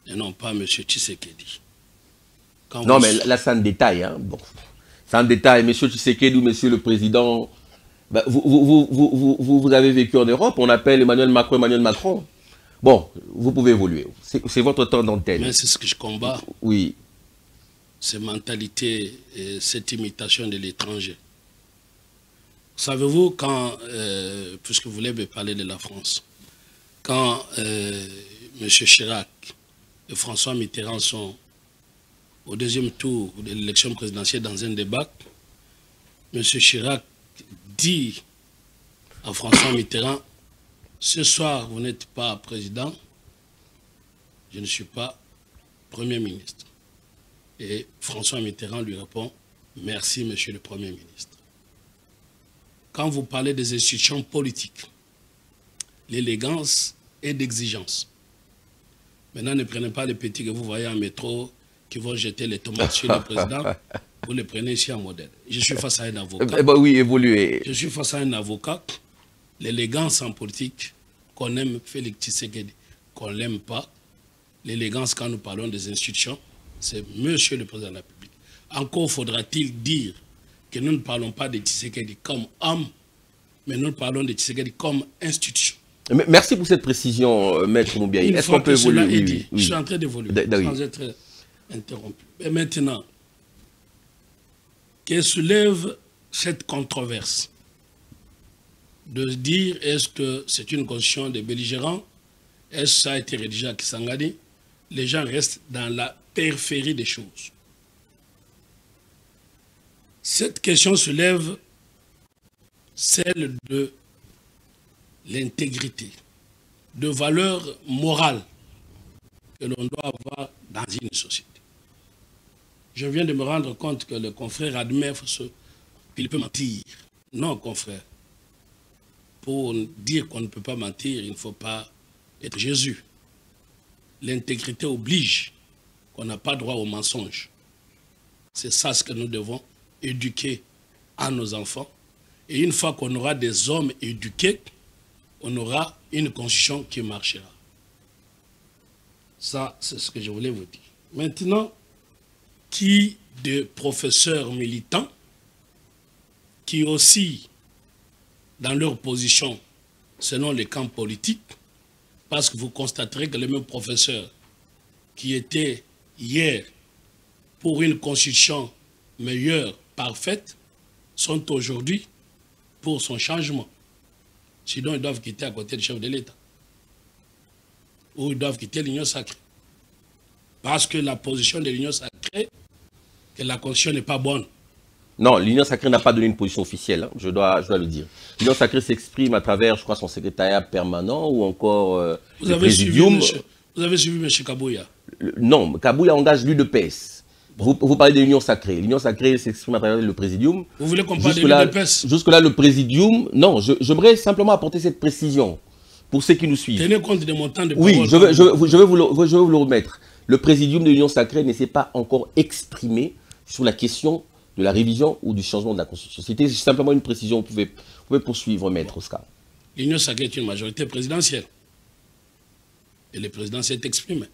et non pas Monsieur Tshisekedi. Non, mais là, c'est un détail. Hein. Bon. C'est un détail. Monsieur Tshisekedi ou Monsieur le Président, bah, vous avez vécu en Europe, on appelle Emmanuel Macron. Bon, vous pouvez évoluer. C'est votre temps d'antenne. Mais c'est ce que je combats. Oui. Ces mentalités et cette imitation de l'étranger. Savez-vous quand, puisque vous voulez me parler de la France, quand M. Chirac et François Mitterrand sont au 2e tour de l'élection présidentielle dans un débat, M. Chirac dit à François Mitterrand, ce soir vous n'êtes pas président, je ne suis pas Premier ministre. Et François Mitterrand lui répond, merci Monsieur le Premier ministre. Quand vous parlez des institutions politiques, l'élégance est d'exigence. Maintenant, ne prenez pas les petits que vous voyez en métro qui vont jeter les tomates sur le président. Vous les prenez ici en modèle. Je suis face à un avocat. Bah oui, évoluer. Je suis face à un avocat. L'élégance en politique, qu'on aime Félix Tshisekedi, qu'on ne l'aime pas. L'élégance, quand nous parlons des institutions, c'est Monsieur le Président de la République. Encore faudra-t-il dire que nous ne parlons pas de Tshisekedi comme homme, mais nous parlons de Tshisekedi comme institution. Merci pour cette précision, Maître Moubiaï. Est-ce qu'on peut évoluer? Oui. Je suis en train d'évoluer, sans être interrompu. Et maintenant, que soulève cette controverse de dire est-ce que c'est une constitution des belligérants, est-ce que ça a été rédigé à Kisangani? Les gens restent dans la périphérie des choses. Cette question soulève celle de l'intégrité, de valeurs morales que l'on doit avoir dans une société. Je viens de me rendre compte que le confrère admet qu'il peut mentir. Non, confrère. Pour dire qu'on ne peut pas mentir, il ne faut pas être Jésus. L'intégrité oblige qu'on n'a pas droit au mensonge. C'est ça ce que nous devons éduquer à nos enfants. Et une fois qu'on aura des hommes éduqués, on aura une constitution qui marchera. Ça, c'est ce que je voulais vous dire. Maintenant, qui de professeurs militants qui aussi, dans leur position, selon les camps politiques, parce que vous constaterez que les mêmes professeurs qui étaient hier pour une constitution meilleure, parfaite, sont aujourd'hui pour son changement. Sinon, ils doivent quitter à côté du chef de l'État. Ou ils doivent quitter l'Union sacrée. Parce que la position de l'Union sacrée, que la constitution n'est pas bonne. Non, l'Union sacrée n'a pas donné une position officielle, hein, je dois le dire. L'Union sacrée s'exprime à travers, je crois, son secrétariat permanent ou encore le présidium. Vous avez suivi M. Kabouya? Non, Kabouya engage l'UDPS. Vous parlez de l'Union sacrée. L'Union sacrée s'exprime à travers le présidium. Vous voulez qu'on parle de l'UDPS? Jusque-là, le présidium... Non, j'aimerais simplement apporter cette précision pour ceux qui nous suivent. Tenez compte des montants de Oui, je vais vous le remettre. Le présidium de l'Union sacrée ne s'est pas encore exprimé sur la question de la révision ou du changement de la Constitution. C'était simplement une précision. Vous pouvez poursuivre, maître Oscar. L'Union sacrée est une majorité présidentielle. Et le président s'est exprimé.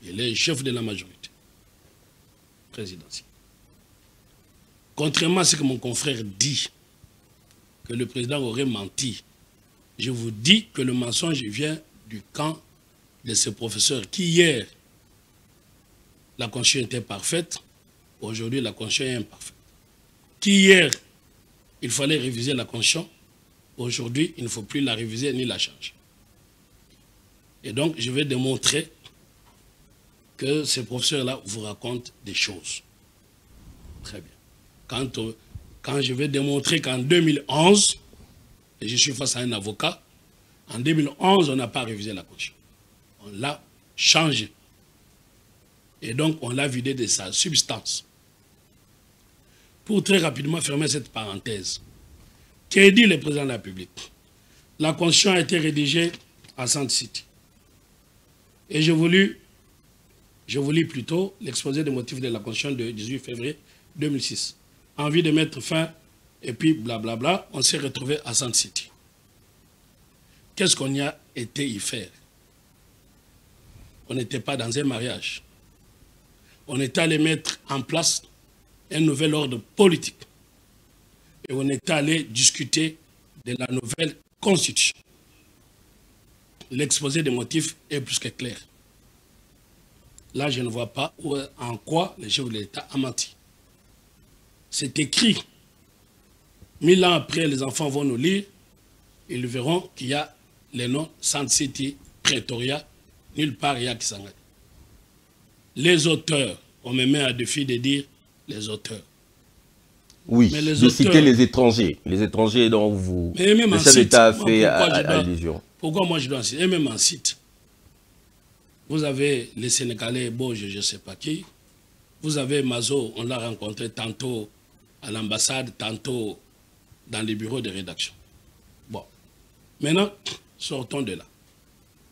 Il est chef de la majorité présidentielle. Contrairement à ce que mon confrère dit, que le président aurait menti, je vous dis que le mensonge vient du camp de ces professeurs qui, hier, la Constitution était parfaite, aujourd'hui, la Constitution est imparfaite. Qui, hier, il fallait réviser la Constitution, aujourd'hui, il ne faut plus la réviser ni la changer. Et donc, je vais démontrer que ces professeurs-là vous racontent des choses. Très bien. Quand je vais démontrer qu'en 2011, et je suis face à un avocat, en 2011, on n'a pas révisé la Constitution. On l'a changé. Et donc, on l'a vidé de sa substance. Pour très rapidement fermer cette parenthèse, qu'a dit le président de la République? La Constitution a été rédigée à Sand City. Et je vous lis plutôt l'exposé des motifs de la Constitution de 18 février 2006. Envie de mettre fin, et puis blablabla, on s'est retrouvé à Sand City. Qu'est-ce qu'on y a été y faire? On n'était pas dans un mariage. On est allé mettre en place un nouvel ordre politique. Et on est allé discuter de la nouvelle constitution. L'exposé des motifs est plus que clair. Là, je ne vois pas en quoi le chef de l'État a menti. C'est écrit. 1000 ans après, les enfants vont nous lire. Ils verront qu'il y a les noms Sand City, Pretoria, nulle part il y a Kisangani. Les auteurs, on me met à défi de dire les auteurs. Oui, mais de citer les étrangers dont vous... Mais même le chef d'État a fait allusion. Pourquoi moi je dois en citer? Et même en site. Vous avez les Sénégalais, je ne sais pas qui. Vous avez Mazo, on l'a rencontré tantôt à l'ambassade, tantôt dans les bureaux de rédaction. Bon. Maintenant, sortons de là.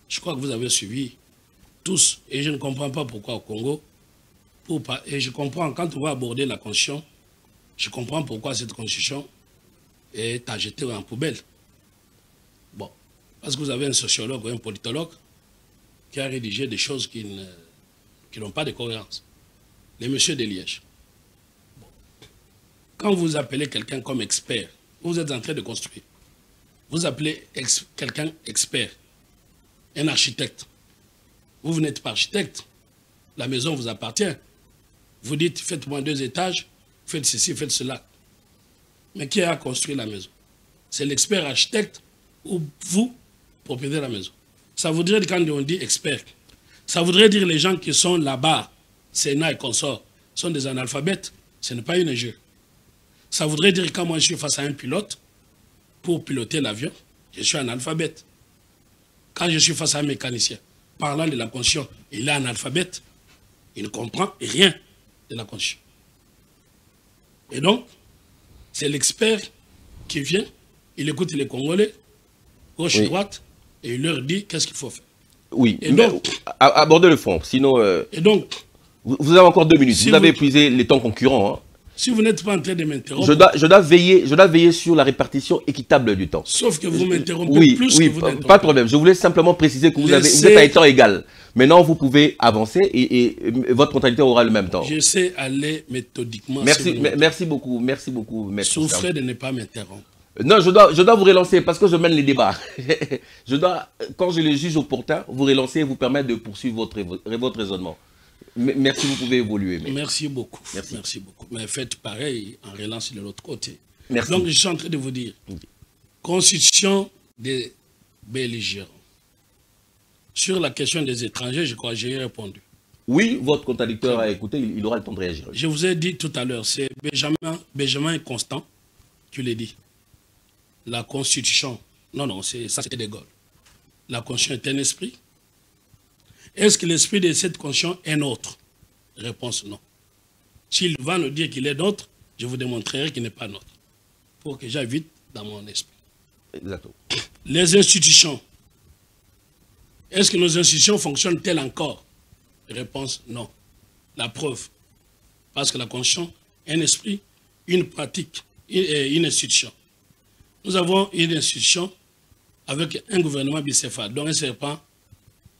Je crois que vous avez suivi tous, et je ne comprends pas pourquoi au Congo, et je comprends, quand on va aborder la Constitution, je comprends pourquoi cette Constitution est à jeter en poubelle. Bon, parce que vous avez un sociologue ou un politologue qui a rédigé des choses qui n'ont pas de cohérence. Les messieurs de Liège. Bon. Quand vous appelez quelqu'un comme expert, vous êtes en train de construire. Vous appelez quelqu'un expert, un architecte. Vous n'êtes pas architecte, la maison vous appartient. Vous dites, faites-moi 2 étages, faites ceci, faites cela. Mais qui a construit la maison? C'est l'expert architecte ou vous, propriétaire de la maison? Ça voudrait dire, quand on dit expert, ça voudrait dire les gens qui sont là-bas, Sénat et consorts, sont des analphabètes. Ce n'est pas une jeu. Ça voudrait dire, quand moi je suis face à un pilote, pour piloter l'avion, je suis analphabète. Quand je suis face à un mécanicien, parlant de la Constitution, il est analphabète, il ne comprend rien de la Constitution. Et donc, c'est l'expert qui vient, il écoute les Congolais, gauche et droite, et il leur dit qu'est-ce qu'il faut faire. Oui, et donc, abordez le fond, sinon... et donc, vous avez encore 2 minutes, si vous avez épuisé les temps concurrents. Hein. Si vous n'êtes pas en train de m'interrompre... Je dois veiller sur la répartition équitable du temps. Sauf que vous m'interrompez plus que vous n'interrompez. Pas de problème. Je voulais simplement préciser que vous êtes à temps égal. Maintenant, vous pouvez avancer et votre contradicteur aura le même temps. Je sais aller méthodiquement. Merci beaucoup, maître. Souffrez de ne pas m'interrompre. Non, je dois vous relancer parce que je mène les débats. Je dois, quand je les juge opportun, vous relancer et vous permettre de poursuivre votre raisonnement. Merci, vous pouvez évoluer. Merci beaucoup. Merci beaucoup. Mais faites pareil en relance de l'autre côté. Merci. Donc, je suis en train de vous dire, constitution des belligérants. Sur la question des étrangers, je crois que j'ai répondu. Oui, votre contradicteur a écouté, il aura le temps de réagir. Je vous ai dit tout à l'heure, c'est Benjamin Constant, tu l'as dit. La Constitution, non, ça c'était De Gaulle. La Constitution est un esprit. Est-ce que l'esprit de cette Constitution est nôtre? Réponse non. S'il va nous dire qu'il est nôtre, je vous démontrerai qu'il n'est pas nôtre. Pour que j'aille vite dans mon esprit. Exactement. Les institutions. Est-ce que nos institutions fonctionnent-elles encore? Réponse non. La preuve. Parce que la Constitution est un esprit, une pratique, une institution. Nous avons une institution avec un gouvernement bicéphale, dont un serpent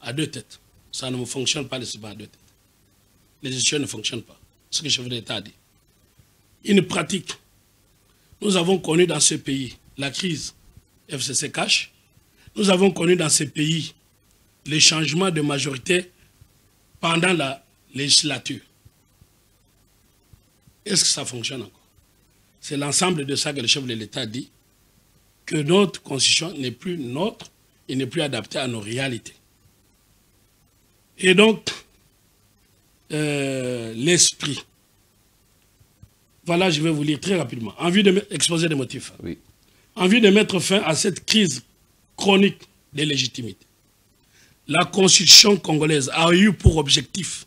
à deux têtes. Ça ne fonctionne pas, le serpent à deux têtes. Les institutions ne fonctionnent pas. Ce que le chef de l'État a dit. Une pratique. Nous avons connu dans ce pays la crise FCC cash. Nous avons connu dans ce pays les changements de majorité pendant la législature. Est-ce que ça fonctionne encore? C'est l'ensemble de ça que le chef de l'État dit, que notre constitution n'est plus nôtre et n'est plus adaptée à nos réalités. Et donc, l'esprit. Voilà, je vais vous lire très rapidement. En vue de exposer des motifs. Oui. En vue de mettre fin à cette crise chronique de légitimité, la Constitution congolaise a eu pour objectif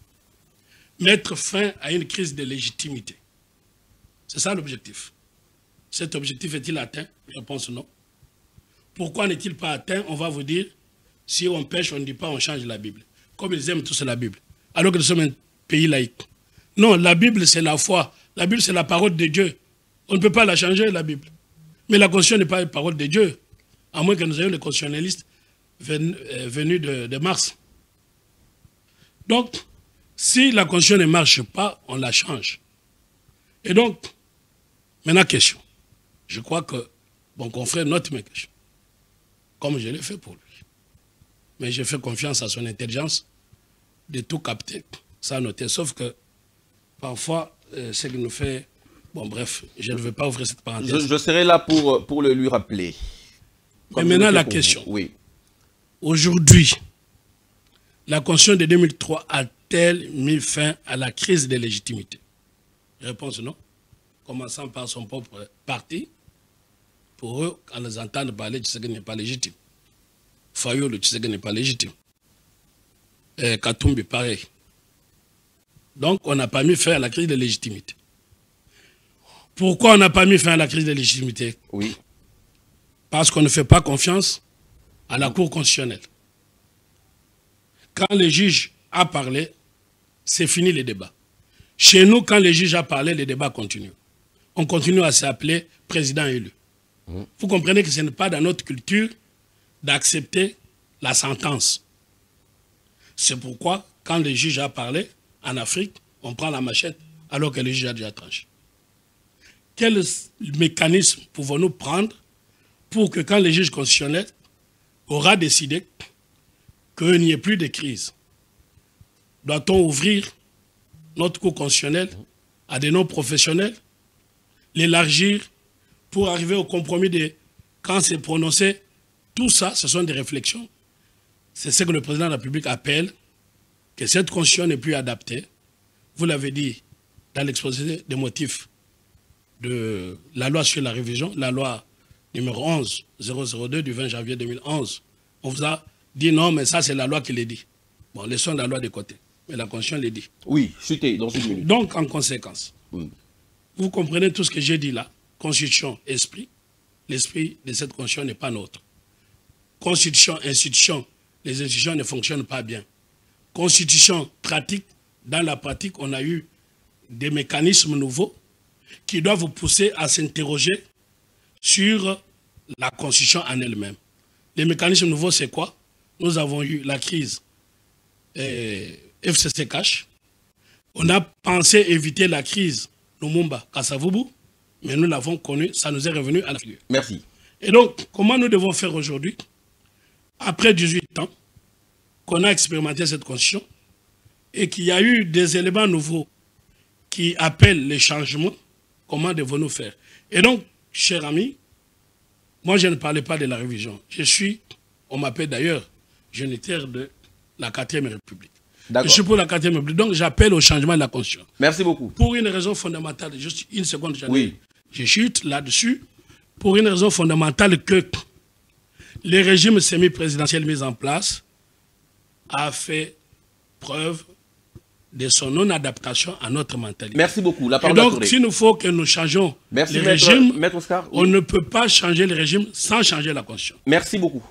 mettre fin à une crise de légitimité. C'est ça l'objectif. Cet objectif est-il atteint? Réponse non. Pourquoi n'est-il pas atteint? On va vous dire, si on pêche, on ne dit pas on change la Bible. Comme ils aiment tous la Bible. Alors que nous sommes un pays laïque. Non, la Bible c'est la foi. La Bible c'est la parole de Dieu. On ne peut pas la changer, la Bible. Mais la Constitution n'est pas une parole de Dieu. À moins que nous ayons les constitutionnalistes venus de Mars. Donc, si la Constitution ne marche pas, on la change. Et donc, maintenant, question. Je crois que mon confrère note mes questions, comme je l'ai fait pour lui. Mais j'ai fait confiance à son intelligence de tout capter, ça noter. Sauf que, parfois, ce qui nous fait... Bon, bref, je ne veux pas ouvrir cette parenthèse. Je serai là pour le lui rappeler. Mais maintenant, la question. Oui. Aujourd'hui, la Constitution de 2003 a-t-elle mis fin à la crise de légitimité? Réponse non. Commençant par son propre parti. Pour eux, quand ils entendent parler, Tshisekedi n'est pas légitime. Fayulu, Tshisekedi n'est pas légitime. Katumbi, pareil. Donc, on n'a pas mis fin à la crise de légitimité. Pourquoi on n'a pas mis fin à la crise de légitimité? Oui. Parce qu'on ne fait pas confiance à la Cour constitutionnelle. Quand le juge a parlé, c'est fini les débats. Chez nous, quand le juge a parlé, les débats continuent. On continue à s'appeler président élu. Vous comprenez que ce n'est pas dans notre culture d'accepter la sentence. C'est pourquoi, quand le juge a parlé, en Afrique, on prend la machette alors que le juge a déjà tranché. Quel mécanisme pouvons-nous prendre pour que quand le juge constitutionnel aura décidé qu'il n'y ait plus de crise, doit-on ouvrir notre cours constitutionnel à des non-professionnels, l'élargir pour arriver au compromis de quand c'est prononcé? Tout ça, ce sont des réflexions. C'est ce que le président de la République appelle que cette constitution n'est plus adaptée. Vous l'avez dit dans l'exposé des motifs de la loi sur la révision, la loi numéro 11-002 du 20 janvier 2011. On vous a dit non, mais ça c'est la loi qui l'a dit. Bon, laissons la loi de côté, mais la Constitution l'a dit. Oui, chutez dans une minute. Donc, en conséquence, vous comprenez tout ce que j'ai dit là. Constitution, esprit. L'esprit de cette Constitution n'est pas nôtre. Constitution, institution. Les institutions ne fonctionnent pas bien. Constitution, pratique. Dans la pratique, on a eu des mécanismes nouveaux. qui doivent vous pousser à s'interroger sur la Constitution en elle-même. Les mécanismes nouveaux, c'est quoi? Nous avons eu la crise FCC Cash. On a pensé éviter la crise Lumumba Kasavubu, mais nous l'avons connue, ça nous est revenu à la figure. Merci. Et donc, comment nous devons faire aujourd'hui, après 18 ans, qu'on a expérimenté cette constitution, et qu'il y a eu des éléments nouveaux qui appellent les changements, comment devons-nous faire? Et donc, cher ami, moi je ne parlais pas de la révision. Je suis, on m'appelle d'ailleurs, génitaire de la 4e République. Je suis pour la 4e République, donc j'appelle au changement de la Constitution. Merci beaucoup. Pour une raison fondamentale, juste une seconde, oui. Je chute là-dessus, pour une raison fondamentale que les régimes semi-présidentiels mis en place a fait preuve de son non-adaptation à notre mentalité. Merci beaucoup. La parole et donc, s'il nous faut que nous changeons les régimes, Maître Oscar, oui. On ne peut pas changer les régimes sans changer la Constitution. Merci beaucoup,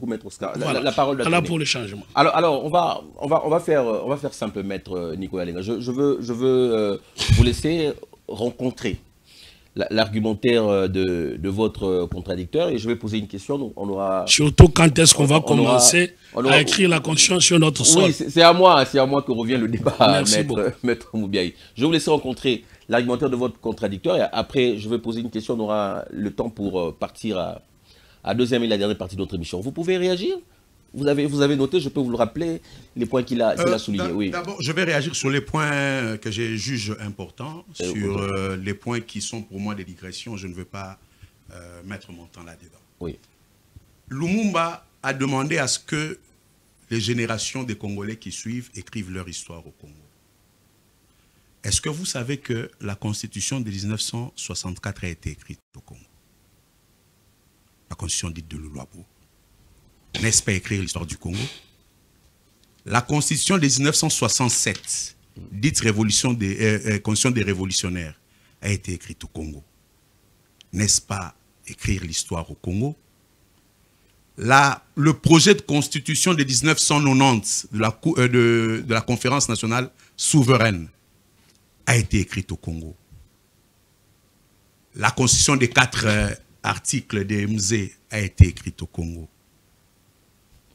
Maître Oscar. Voilà. La parole Voilà pour le changement. Alors, on va faire simple, Maître Nicolas Lenga. Je veux vous laisser rencontrer l'argumentaire de votre contradicteur et je vais poser une question. Donc on aura... Surtout quand est-ce qu'on va commencer à écrire la Constitution sur notre sol? Oui, c'est à moi que revient le débat, Maître Moubiaï. Je vais vous laisser rencontrer l'argumentaire de votre contradicteur et après je vais poser une question. On aura le temps pour partir à deuxième et la dernière partie de notre émission. Vous pouvez réagir? Vous avez noté, je peux vous le rappeler, les points qu'il a soulignés. Oui. D'abord, je vais réagir sur les points que je juge importants, sur les points qui sont pour moi des digressions. Je ne veux pas mettre mon temps là-dedans. Oui. Lumumba a demandé à ce que les générations des Congolais qui suivent écrivent leur histoire au Congo. Est-ce que vous savez que la Constitution de 1964 a été écrite au Congo? La Constitution dite de Luluabo. N'est-ce pas écrire l'histoire du Congo? La Constitution de 1967, dite Constitution des révolutionnaires, a été écrite au Congo. N'est-ce pas écrire l'histoire au Congo? Le projet de constitution de 1990 de la Conférence nationale souveraine a été écrite au Congo. La constitution des 4 articles de MZ a été écrite au Congo.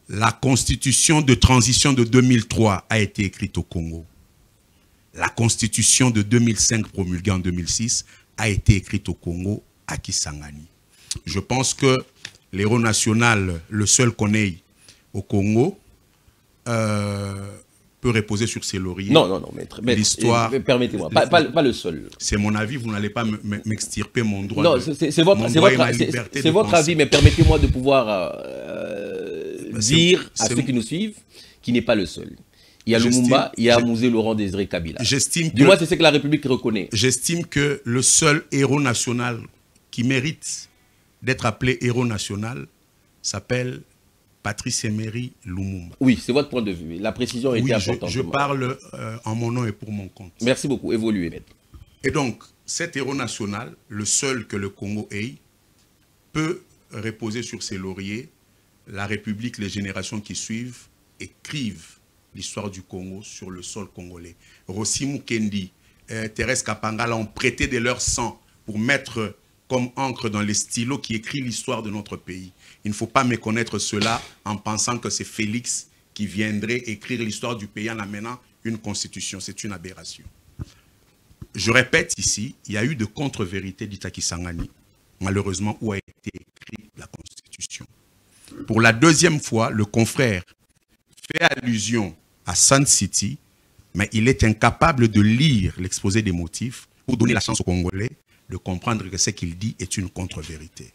La constitution de transition de 2003 a été écrite au Congo. La constitution de 2005 promulguée en 2006 a été écrite au Congo, à Kisangani. Je pense que l'héros national, le seul qu'on ait au Congo, peut reposer sur ses lauriers. Non, mais l'histoire. Permettez-moi, pas le seul. C'est mon avis, vous n'allez pas m'extirper mon droit. Non, c'est votre avis, mais permettez-moi de pouvoir dire à ceux qui nous suivent qu'il n'est pas le seul. Il y a Lumumba, il y a Mouzé Laurent Désiré Kabila. Du moins, c'est ce que la République reconnaît. J'estime que le seul héros national qui mérite d'être appelé héros national s'appelle Patrice Emery Lumumba. Oui, c'est votre point de vue. La précision était importante. Je parle en mon nom et pour mon compte. Merci beaucoup. Évoluez, maître. Et donc, cet héros national, le seul que le Congo ait, peut reposer sur ses lauriers. La République, les générations qui suivent, écrivent l'histoire du Congo sur le sol congolais. Rossi Mukendi, Thérèse Kapangala ont prêté de leur sang pour mettre comme encre dans les stylos qui écrit l'histoire de notre pays. Il ne faut pas méconnaître cela en pensant que c'est Félix qui viendrait écrire l'histoire du pays en amenant une constitution. C'est une aberration. Je répète ici, il y a eu de contre-vérités d'Ita Kisangani, malheureusement, où a été écrite la constitution. Pour la deuxième fois, le confrère fait allusion à Sun City, mais il est incapable de lire l'exposé des motifs pour donner la chance aux Congolais de comprendre que ce qu'il dit est une contre-vérité.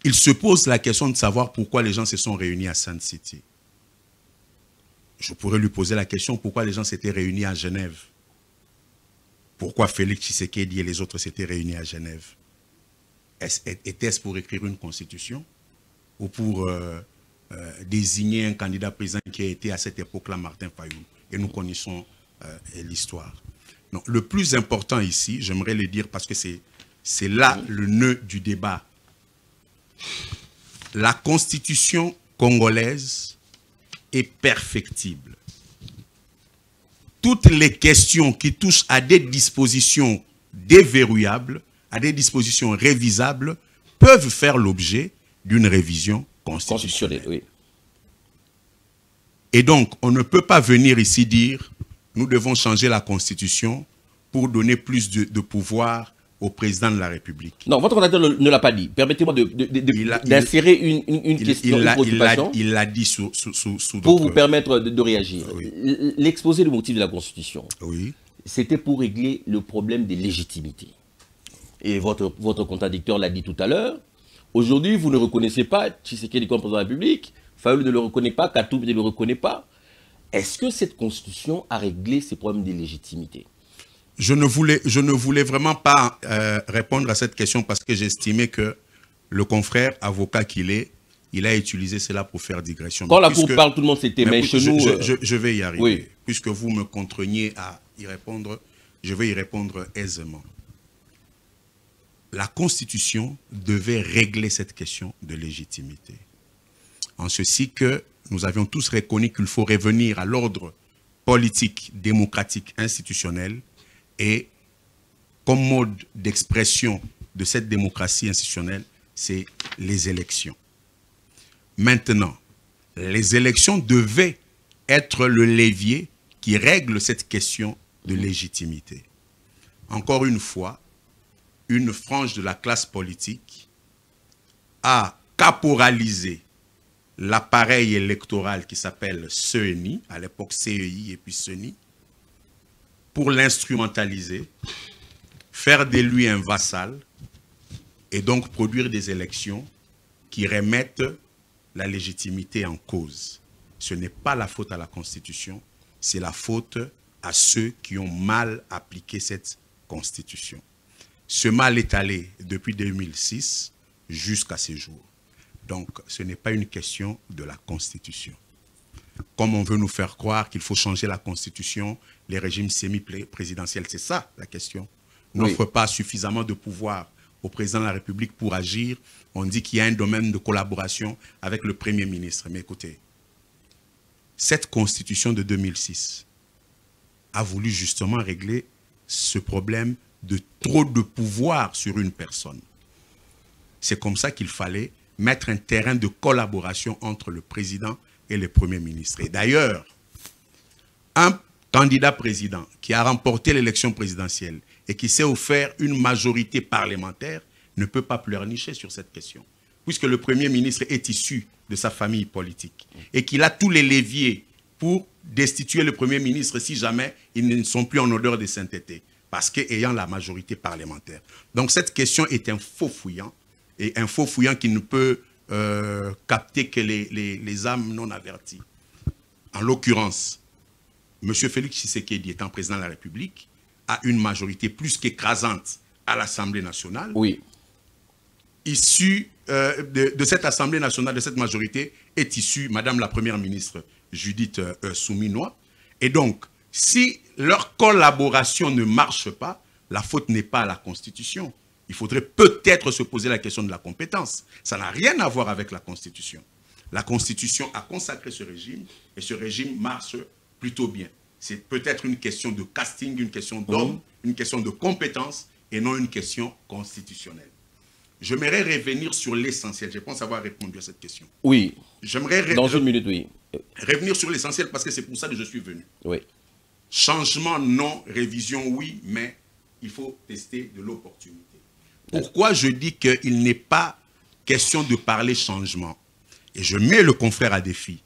Il se pose la question de savoir pourquoi les gens se sont réunis à Sun City. Je pourrais lui poser la question pourquoi les gens s'étaient réunis à Genève. Pourquoi Félix Tshisekedi et les autres s'étaient réunis à Genève? Était-ce pour écrire une constitution ou pour désigner un candidat président qui a été à cette époque-là Martin Fayulu? Et nous connaissons l'histoire. Non, le plus important ici, j'aimerais le dire parce que c'est là le nœud du débat. La constitution congolaise est perfectible. toutes les questions qui touchent à des dispositions déverrouillables, à des dispositions révisables, peuvent faire l'objet d'une révision constitutionnelle. Oui. Et donc, on ne peut pas venir ici dire « nous devons changer la Constitution pour donner plus de pouvoir au président de la République ». Non, votre candidat ne l'a pas dit. Permettez-moi d'insérer une question, une préoccupation. Il l'a dit sous pour vous permettre de réagir. Oui. L'exposé de motifs de la Constitution, oui. C'était pour régler le problème des légitimités. Et votre contradicteur l'a dit tout à l'heure. Aujourd'hui, vous ne reconnaissez pas Tshisekedi comme président de la République. Fayoulou ne le reconnaît pas, Katoum ne le reconnaît pas. Est-ce que cette Constitution a réglé ces problèmes de légitimité? Je ne voulais vraiment pas répondre à cette question parce que j'estimais que le confrère avocat qu'il est, il a utilisé cela pour faire digression. Quand la Cour parle, tout le monde s'était, mais chez nous... Je vais y arriver. Oui. Puisque vous me contraignez à y répondre, je vais y répondre aisément. La Constitution devait régler cette question de légitimité. En ceci que nous avions tous reconnu qu'il faut revenir à l'ordre politique, démocratique, institutionnel, et comme mode d'expression de cette démocratie institutionnelle, c'est les élections. Maintenant, les élections devaient être le levier qui règle cette question de légitimité. Encore une fois, une frange de la classe politique a caporalisé l'appareil électoral qui s'appelle CENI, à l'époque CEI et puis CENI, pour l'instrumentaliser, faire de lui un vassal et donc produire des élections qui remettent la légitimité en cause. Ce n'est pas la faute à la Constitution, c'est la faute à ceux qui ont mal appliqué cette Constitution. Ce mal est allé depuis 2006 jusqu'à ces jours. Donc, ce n'est pas une question de la Constitution. Comme on veut nous faire croire qu'il faut changer la Constitution, les régimes semi-présidentiels, c'est ça la question. N'offre pas suffisamment de pouvoir au président de la République pour agir. On dit qu'il y a un domaine de collaboration avec le Premier ministre. Mais écoutez, cette Constitution de 2006 a voulu justement régler ce problème de trop de pouvoir sur une personne. C'est comme ça qu'il fallait mettre un terrain de collaboration entre le président et le Premier ministre. Et d'ailleurs, un candidat président qui a remporté l'élection présidentielle et qui s'est offert une majorité parlementaire ne peut pas pleurnicher sur cette question, puisque le Premier ministre est issu de sa famille politique et qu'il a tous les leviers pour destituer le Premier ministre si jamais ils ne sont plus en odeur de sainteté, parce qu'ayant la majorité parlementaire. Donc cette question est un faux fouillant, et un faux fouillant qui ne peut capter que les âmes non averties. En l'occurrence, M. Félix Tshisekedi, étant président de la République, a une majorité plus qu'écrasante à l'Assemblée nationale. Oui. Issue de cette Assemblée nationale, de cette majorité, est issue Madame la Première ministre Judith Souminois. Et donc, si leur collaboration ne marche pas, la faute n'est pas à la Constitution. Il faudrait peut-être se poser la question de la compétence. Ça n'a rien à voir avec la Constitution. La Constitution a consacré ce régime et ce régime marche plutôt bien. C'est peut-être une question de casting, une question d'homme, une question de compétence et non une question constitutionnelle. J'aimerais revenir sur l'essentiel. Je pense avoir répondu à cette question. Oui. J'aimerais dans une minute, oui. Revenir sur l'essentiel parce que c'est pour ça que je suis venu. Oui. Changement, non. Révision, oui. Mais il faut tester de l'opportunité. Pourquoi je dis qu'il n'est pas question de parler changement? Et je mets le confrère à défi.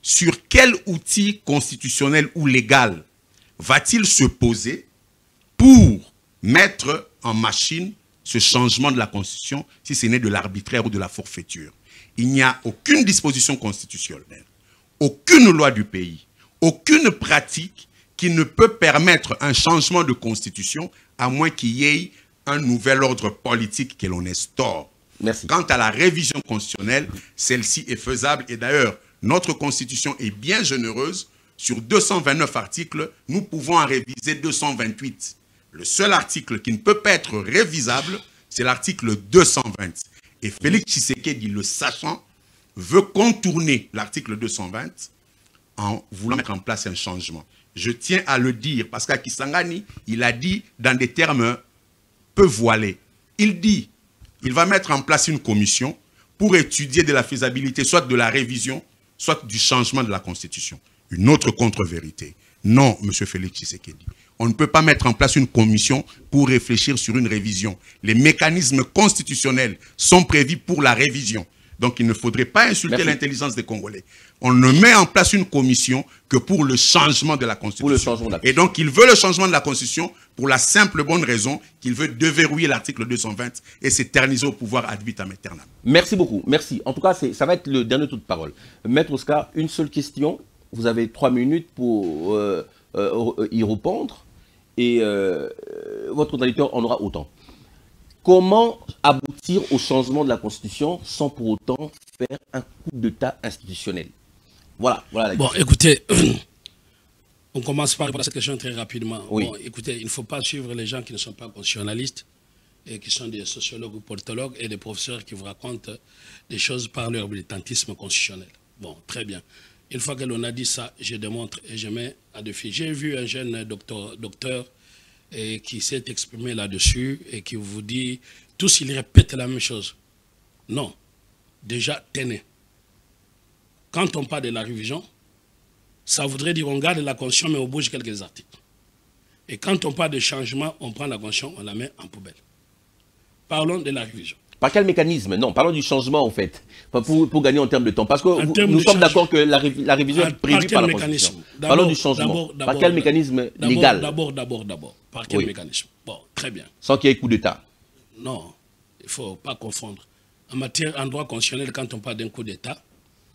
Sur quel outil constitutionnel ou légal va-t-il se poser pour mettre en machine ce changement de la Constitution si ce n'est de l'arbitraire ou de la forfaiture? Il n'y a aucune disposition constitutionnelle, aucune loi du pays, aucune pratique qui ne peut permettre un changement de Constitution à moins qu'il y ait un nouvel ordre politique que l'on instaure. Merci. Quant à la révision constitutionnelle, celle-ci est faisable. Et d'ailleurs, notre Constitution est bien généreuse. Sur 229 articles, nous pouvons en réviser 228. Le seul article qui ne peut pas être révisable, c'est l'article 220. Et Félix Tshisekedi, le sachant, veut contourner l'article 220 en voulant mettre en place un changement. Je tiens à le dire parce qu'à Kisangani, il a dit dans des termes peu voilés. Il dit, il va mettre en place une commission pour étudier de la faisabilité, soit de la révision, soit du changement de la Constitution. Une autre contre-vérité. Non, M. Félix Tshisekedi. On ne peut pas mettre en place une commission pour réfléchir sur une révision. Les mécanismes constitutionnels sont prévus pour la révision. Donc, il ne faudrait pas insulter l'intelligence des Congolais. On ne met en place une commission que pour le changement de la Constitution. Et donc, il veut le changement de la Constitution pour la simple bonne raison qu'il veut déverrouiller l'article 220 et s'éterniser au pouvoir ad vitam aeternam. Merci beaucoup. Merci. En tout cas, ça va être le dernier tour de parole. Maître Oscar, une seule question. Vous avez 3 minutes pour y répondre. Et votre auditeur en aura autant. Comment aboutir au changement de la Constitution sans pour autant faire un coup d'État institutionnel? Voilà la question. Bon, écoutez, on commence par répondre à cette question très rapidement. Oui. Bon, écoutez, il ne faut pas suivre les gens qui ne sont pas constitutionnalistes et qui sont des sociologues ou politologues et des professeurs qui vous racontent des choses par leur militantisme constitutionnel. Bon, très bien. Une fois que l'on a dit ça, je démontre et je mets à défi. J'ai vu un jeune docteur et qui s'est exprimé là-dessus et qui vous dit, tous ils répètent la même chose. Non, déjà, tenez. Quand on parle de la révision, ça voudrait dire on garde la Constitution mais on bouge quelques articles. Et quand on parle de changement, on prend la Constitution, on la met en poubelle. Parlons de la révision. Par quel mécanisme? Non, parlons du changement en fait, pour gagner en termes de temps. Parce que nous sommes d'accord que la révision est prévue par la Constitution. Parlons du changement. Par quel mécanisme légal? D'abord. Par quel mécanisme? Bon, très bien. Sans qu'il y ait coup d'État. Non, il ne faut pas confondre. En droit constitutionnel, quand on parle d'un coup d'État,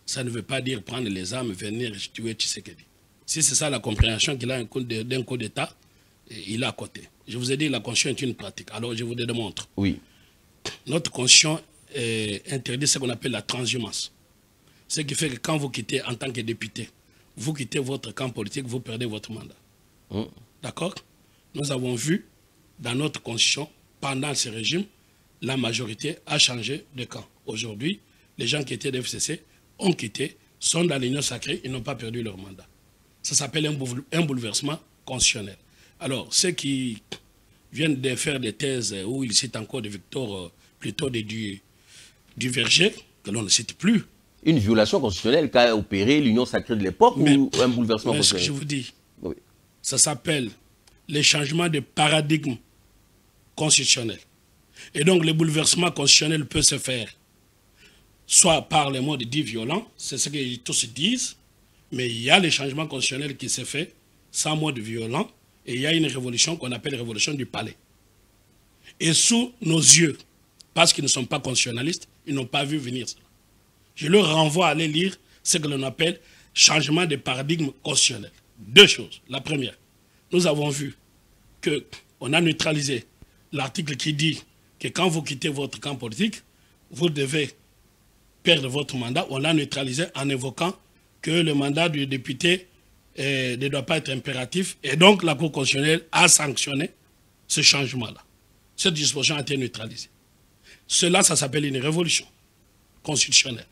ça ne veut pas dire prendre les armes et venir tuer Tshisekedi. Si c'est ça la compréhension qu'il a d'un coup d'État, il est à côté. Je vous ai dit la Constitution est une pratique. Alors je vous le démontre. Oui. Notre Constitution interdit ce qu'on appelle la transhumance. Ce qui fait que quand vous quittez en tant que député, vous quittez votre camp politique, vous perdez votre mandat. D'accord? Nous avons vu dans notre Constitution, pendant ce régime, la majorité a changé de camp. Aujourd'hui, les gens qui étaient de FCC ont quitté, sont dans l'union sacrée, ils n'ont pas perdu leur mandat. Ça s'appelle un bouleversement constitutionnel. Alors, ceux qui viennent de faire des thèses où ils citent encore des victoires plutôt du Verger, que l'on ne cite plus. Une violation constitutionnelle qu'a opéré l'union sacrée de l'époque ou un bouleversement constitutionnel? Ce que je vous dis, oui. Ça s'appelle les changements de paradigme constitutionnel. Et donc, le bouleversement constitutionnel peut se faire soit par les modes dits violents, c'est ce que tous disent, mais il y a les changements constitutionnels qui se fait sans mode violent, et il y a une révolution qu'on appelle révolution du palais. Et sous nos yeux, parce qu'ils ne sont pas constitutionnalistes, ils n'ont pas vu venir cela. Je leur renvoie à aller lire ce que l'on appelle changement de paradigme constitutionnel. Deux choses. La première, nous avons vu qu'on a neutralisé l'article qui dit que quand vous quittez votre camp politique, vous devez perdre votre mandat. On l'a neutralisé en évoquant que le mandat du député ne doit pas être impératif. Et donc, la Cour constitutionnelle a sanctionné ce changement-là. Cette disposition a été neutralisée. Cela, ça s'appelle une révolution constitutionnelle.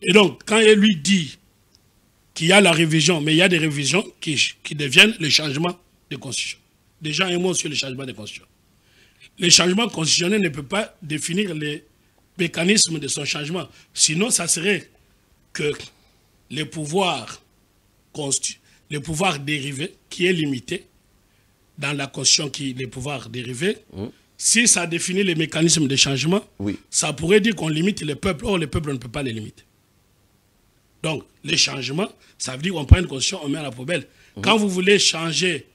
Et donc, quand il lui dit qu'il y a la révision, mais il y a des révisions qui deviennent le changement de constitution. Déjà, un mot sur le changement de constitution. Le changement constitutionnel ne peut pas définir les mécanismes de son changement. Sinon, ça serait que le pouvoir dérivé, qui est limité, dans la Constitution, les pouvoirs dérivés, si ça définit les mécanismes de changement, ça pourrait dire qu'on limite les peuples. Or, les peuples, on ne peut pas les limiter. Donc, les changements, ça veut dire qu'on prend une Constitution, on met à la poubelle. Quand vous voulez changer,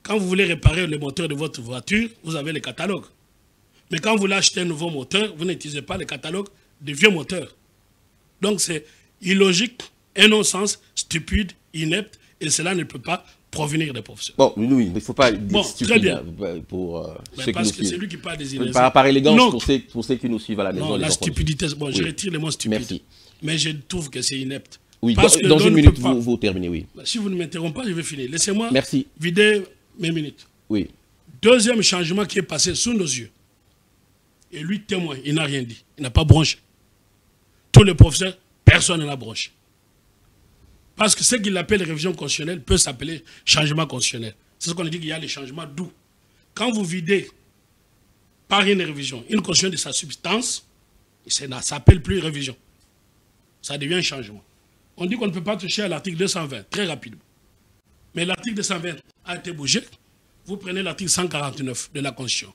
quand vous voulez réparer le moteur de votre voiture, vous avez le catalogue. Mais quand vous voulez acheter un nouveau moteur, vous n'utilisez pas le catalogue des vieux moteurs. Donc, c'est illogique, un non-sens, stupide, inepte, et cela ne peut pas provenir des professeurs. Bon, oui, mais il ne faut pas dire stupide, très bien. Pour ceux parce que c'est lui qui parle des illusions. Par élégance, pour ceux qui nous suivent à la maison. Non, la stupidité, bon, je retire le mot stupide. Merci. Mais je trouve que c'est inepte. Oui, parce dans une minute, vous terminez, oui. Si vous ne m'interrompez pas, je vais finir. Laissez-moi Merci. Vider mes minutes. Oui. Deuxième changement qui est passé sous nos yeux. Et lui témoin, il n'a rien dit. Il n'a pas bronché. Tous les professeurs, personne ne l'a bronché. Parce que ce qu'il appelle révision constitutionnelle peut s'appeler changement constitutionnel. C'est ce qu'on dit qu'il y a les changements doux. Quand vous videz par une révision une constitution de sa substance, ça ne s'appelle plus révision. Ça devient un changement. On dit qu'on ne peut pas toucher à l'article 220 très rapidement. Mais l'article 220 a été bougé. Vous prenez l'article 149 de la Constitution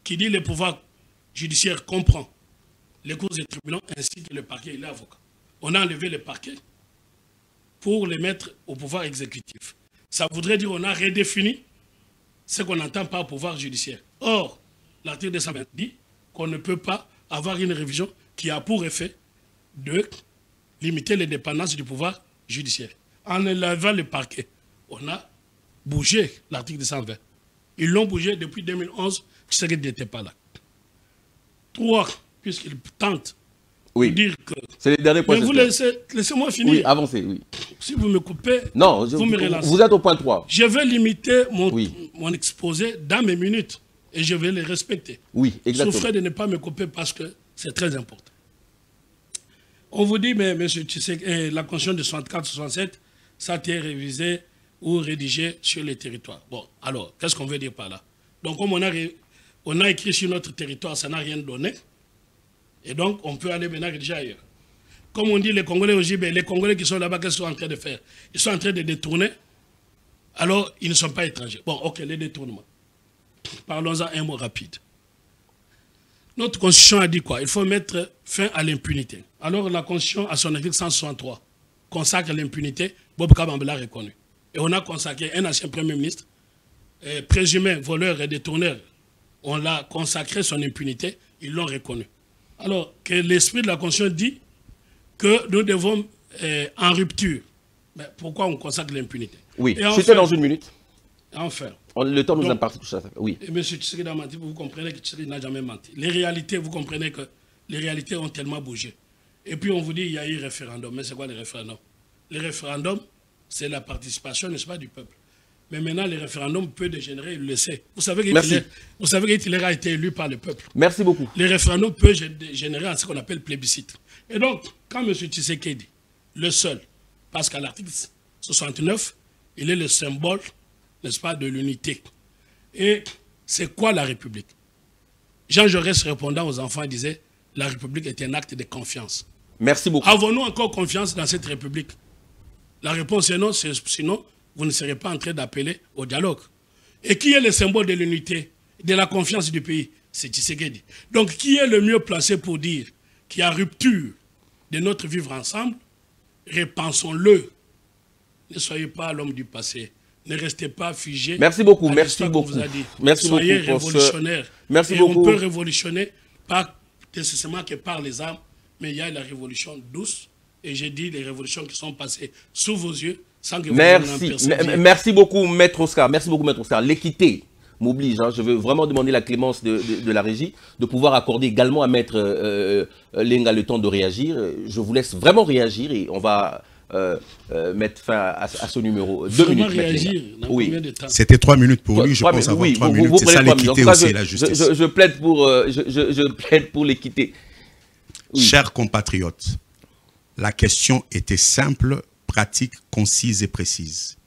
qui dit le pouvoir judiciaire comprend les cours et tribunaux ainsi que le parquet et l'avocat. On a enlevé le parquet pour les mettre au pouvoir exécutif. Ça voudrait dire qu'on a redéfini ce qu'on entend par pouvoir judiciaire. Or, l'article 220 dit qu'on ne peut pas avoir une révision qui a pour effet de limiter les dépendances du pouvoir judiciaire. En élevant le parquet, on a bougé l'article 220. Ils l'ont bougé depuis 2011, je sais qu'il n'était pas là. 3, puisqu'ils tentent de dire que... C'est les derniers points. Mais vous laissez-moi finir. Oui, avancez, oui. Si vous me coupez, non, vous me relancez. Vous êtes au point 3. Je vais limiter mon exposé dans mes minutes et je vais les respecter. Oui, exactement. Souffrez de ne pas me couper parce que c'est très important. On vous dit, mais monsieur, tu sais, la Constitution de 64-67, ça a été révisé ou rédigé sur les territoires. Bon, alors, qu'est-ce qu'on veut dire par là? Donc, comme on a écrit sur notre territoire, ça n'a rien donné. Et donc, on peut aller maintenant rédiger ailleurs. Comme on dit, les Congolais au JB, les Congolais qui sont là-bas, qu'est-ce qu'ils sont en train de faire? Ils sont en train de détourner. Alors, ils ne sont pas étrangers. Bon, ok, les détournements. Parlons-en un mot rapide. Notre Constitution a dit quoi? Il faut mettre fin à l'impunité. Alors, la Constitution, à son article 163, consacre l'impunité. Bob Kabambela l'a reconnu. Et on a consacré un ancien Premier ministre, présumé voleur et détourneur. On l'a consacré son impunité, ils l'ont reconnu. Alors, que l'esprit de la Constitution dit que nous devons, en rupture, mais pourquoi on consacre l'impunité? Oui, c'était dans une minute. Enfin. Le temps nous impartit tout ça. Oui. Et M. Tshisekedi a menti, vous comprenez que Tshisekedi n'a jamais menti. Les réalités, vous comprenez que les réalités ont tellement bougé. Et puis on vous dit qu'il y a eu référendum. Mais c'est quoi les référendums? Les référendums, c'est la participation, n'est-ce pas, du peuple. Mais maintenant, les référendums peuvent dégénérer, il le sait. Vous savez qu'Hitler a été élu par le peuple. Merci beaucoup. Les référendums peuvent générer ce qu'on appelle plébiscite. Et donc, quand M. Tshisekedi, le seul, parce qu'à l'article 69, il est le symbole, n'est-ce pas, de l'unité. Et c'est quoi la République? Jean Jaurès répondant aux enfants disait, la République est un acte de confiance. Merci beaucoup. Avons-nous encore confiance dans cette République? La réponse est non, sinon vous ne serez pas en train d'appeler au dialogue. Et qui est le symbole de l'unité, de la confiance du pays? C'est Tshisekedi. Donc qui est le mieux placé pour dire qu'il y a rupture de notre vivre ensemble? Repensons-le. Ne soyez pas l'homme du passé. Ne restez pas figé. Merci beaucoup, merci beaucoup. Soyez révolutionnaire. Merci et beaucoup. On peut révolutionner, pas nécessairement que par les armes, mais il y a la révolution douce. Et j'ai dit les révolutions qui sont passées sous vos yeux, sans que vous merci beaucoup, Maître Oscar. Merci beaucoup, Maître Oscar. L'équité m'oblige. Hein. Je veux vraiment demander la clémence de la régie, de pouvoir accorder également à Maître Lenga le temps de réagir. Je vous laisse vraiment réagir et on va mettre fin à ce numéro. 2 minutes. Réagir, oui. C'était 3 minutes pour lui, je pense avoir 3 minutes. C'est ça l'équité aussi, la justice. Je plaide pour l'équité. Oui. Chers compatriotes, la question était simple, pratique, concise et précise.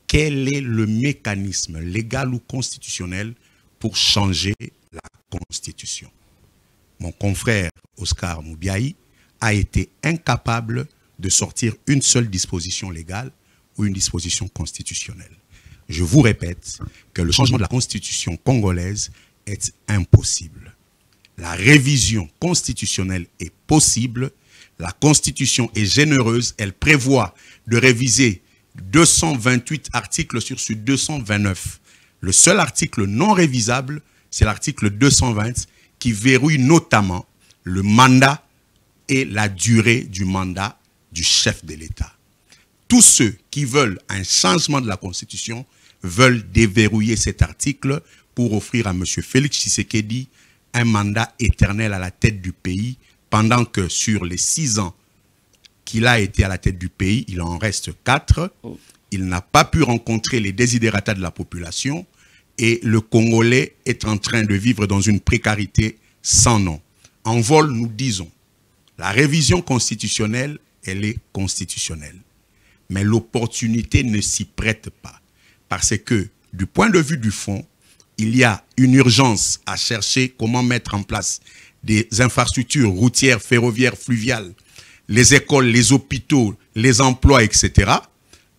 Quel est le mécanisme légal ou constitutionnel pour changer la Constitution? Mon confrère Oscar Moubiaï a été incapable de sortir une seule disposition légale ou une disposition constitutionnelle. Je vous répète que le changement de la Constitution congolaise est impossible. La révision constitutionnelle est possible. La Constitution est généreuse. Elle prévoit de réviser 228 articles sur 229. Le seul article non révisable, c'est l'article 220 qui verrouille notamment le mandat et la durée du mandat du chef de l'État. Tous ceux qui veulent un changement de la Constitution veulent déverrouiller cet article pour offrir à M. Félix Tshisekedi un mandat éternel à la tête du pays, pendant que sur les 6 ans qu'il a été à la tête du pays, il en reste 4. Il n'a pas pu rencontrer les desiderata de la population et le Congolais est en train de vivre dans une précarité sans nom. En vol, nous disons, la révision constitutionnelle, elle est constitutionnelle. mais l'opportunité ne s'y prête pas. Parce que, du point de vue du fond, il y a une urgence à chercher comment mettre en place des infrastructures routières, ferroviaires, fluviales, les écoles, les hôpitaux, les emplois, etc.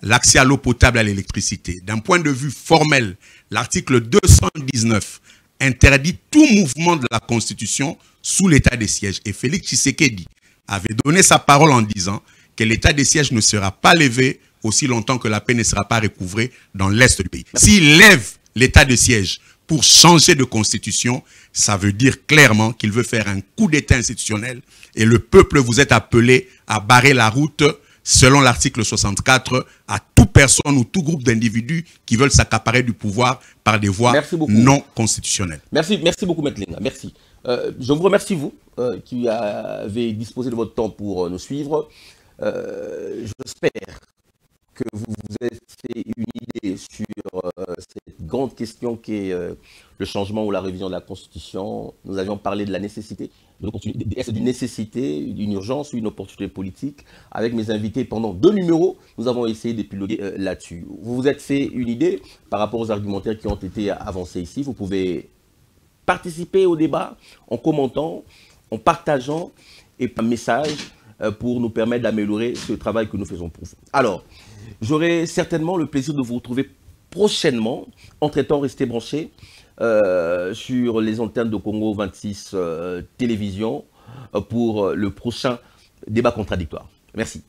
L'accès à l'eau potable, à l'électricité. D'un point de vue formel, l'article 219 interdit tout mouvement de la Constitution sous l'état des sièges. Et Félix Tshisekedi avait donné sa parole en disant que l'état des sièges ne sera pas levé aussi longtemps que la paix ne sera pas recouvrée dans l'Est du pays. S'il lève l'état de siège pour changer de constitution, ça veut dire clairement qu'il veut faire un coup d'état institutionnel et le peuple vous est appelé à barrer la route selon l'article 64 à toute personne ou tout groupe d'individus qui veulent s'accaparer du pouvoir par des voies non constitutionnelles. Merci beaucoup, Maître Lenga. Merci. Je vous remercie, vous, qui avez disposé de votre temps pour nous suivre. J'espère que vous vous êtes fait une idée sur cette grande question qui est le changement ou la révision de la Constitution. Nous avions parlé de la nécessité, est-ce d'une nécessité, d'une urgence ou une opportunité politique? Avec mes invités, pendant 2 numéros, nous avons essayé d'épiloguer là-dessus. Vous vous êtes fait une idée par rapport aux argumentaires qui ont été avancés ici. Vous pouvez participer au débat en commentant, en partageant et par message pour nous permettre d'améliorer ce travail que nous faisons pour vous. Alors, j'aurai certainement le plaisir de vous retrouver prochainement. Entre-temps, restez branchés sur les antennes de Congo 26 Télévision pour le prochain débat contradictoire. Merci.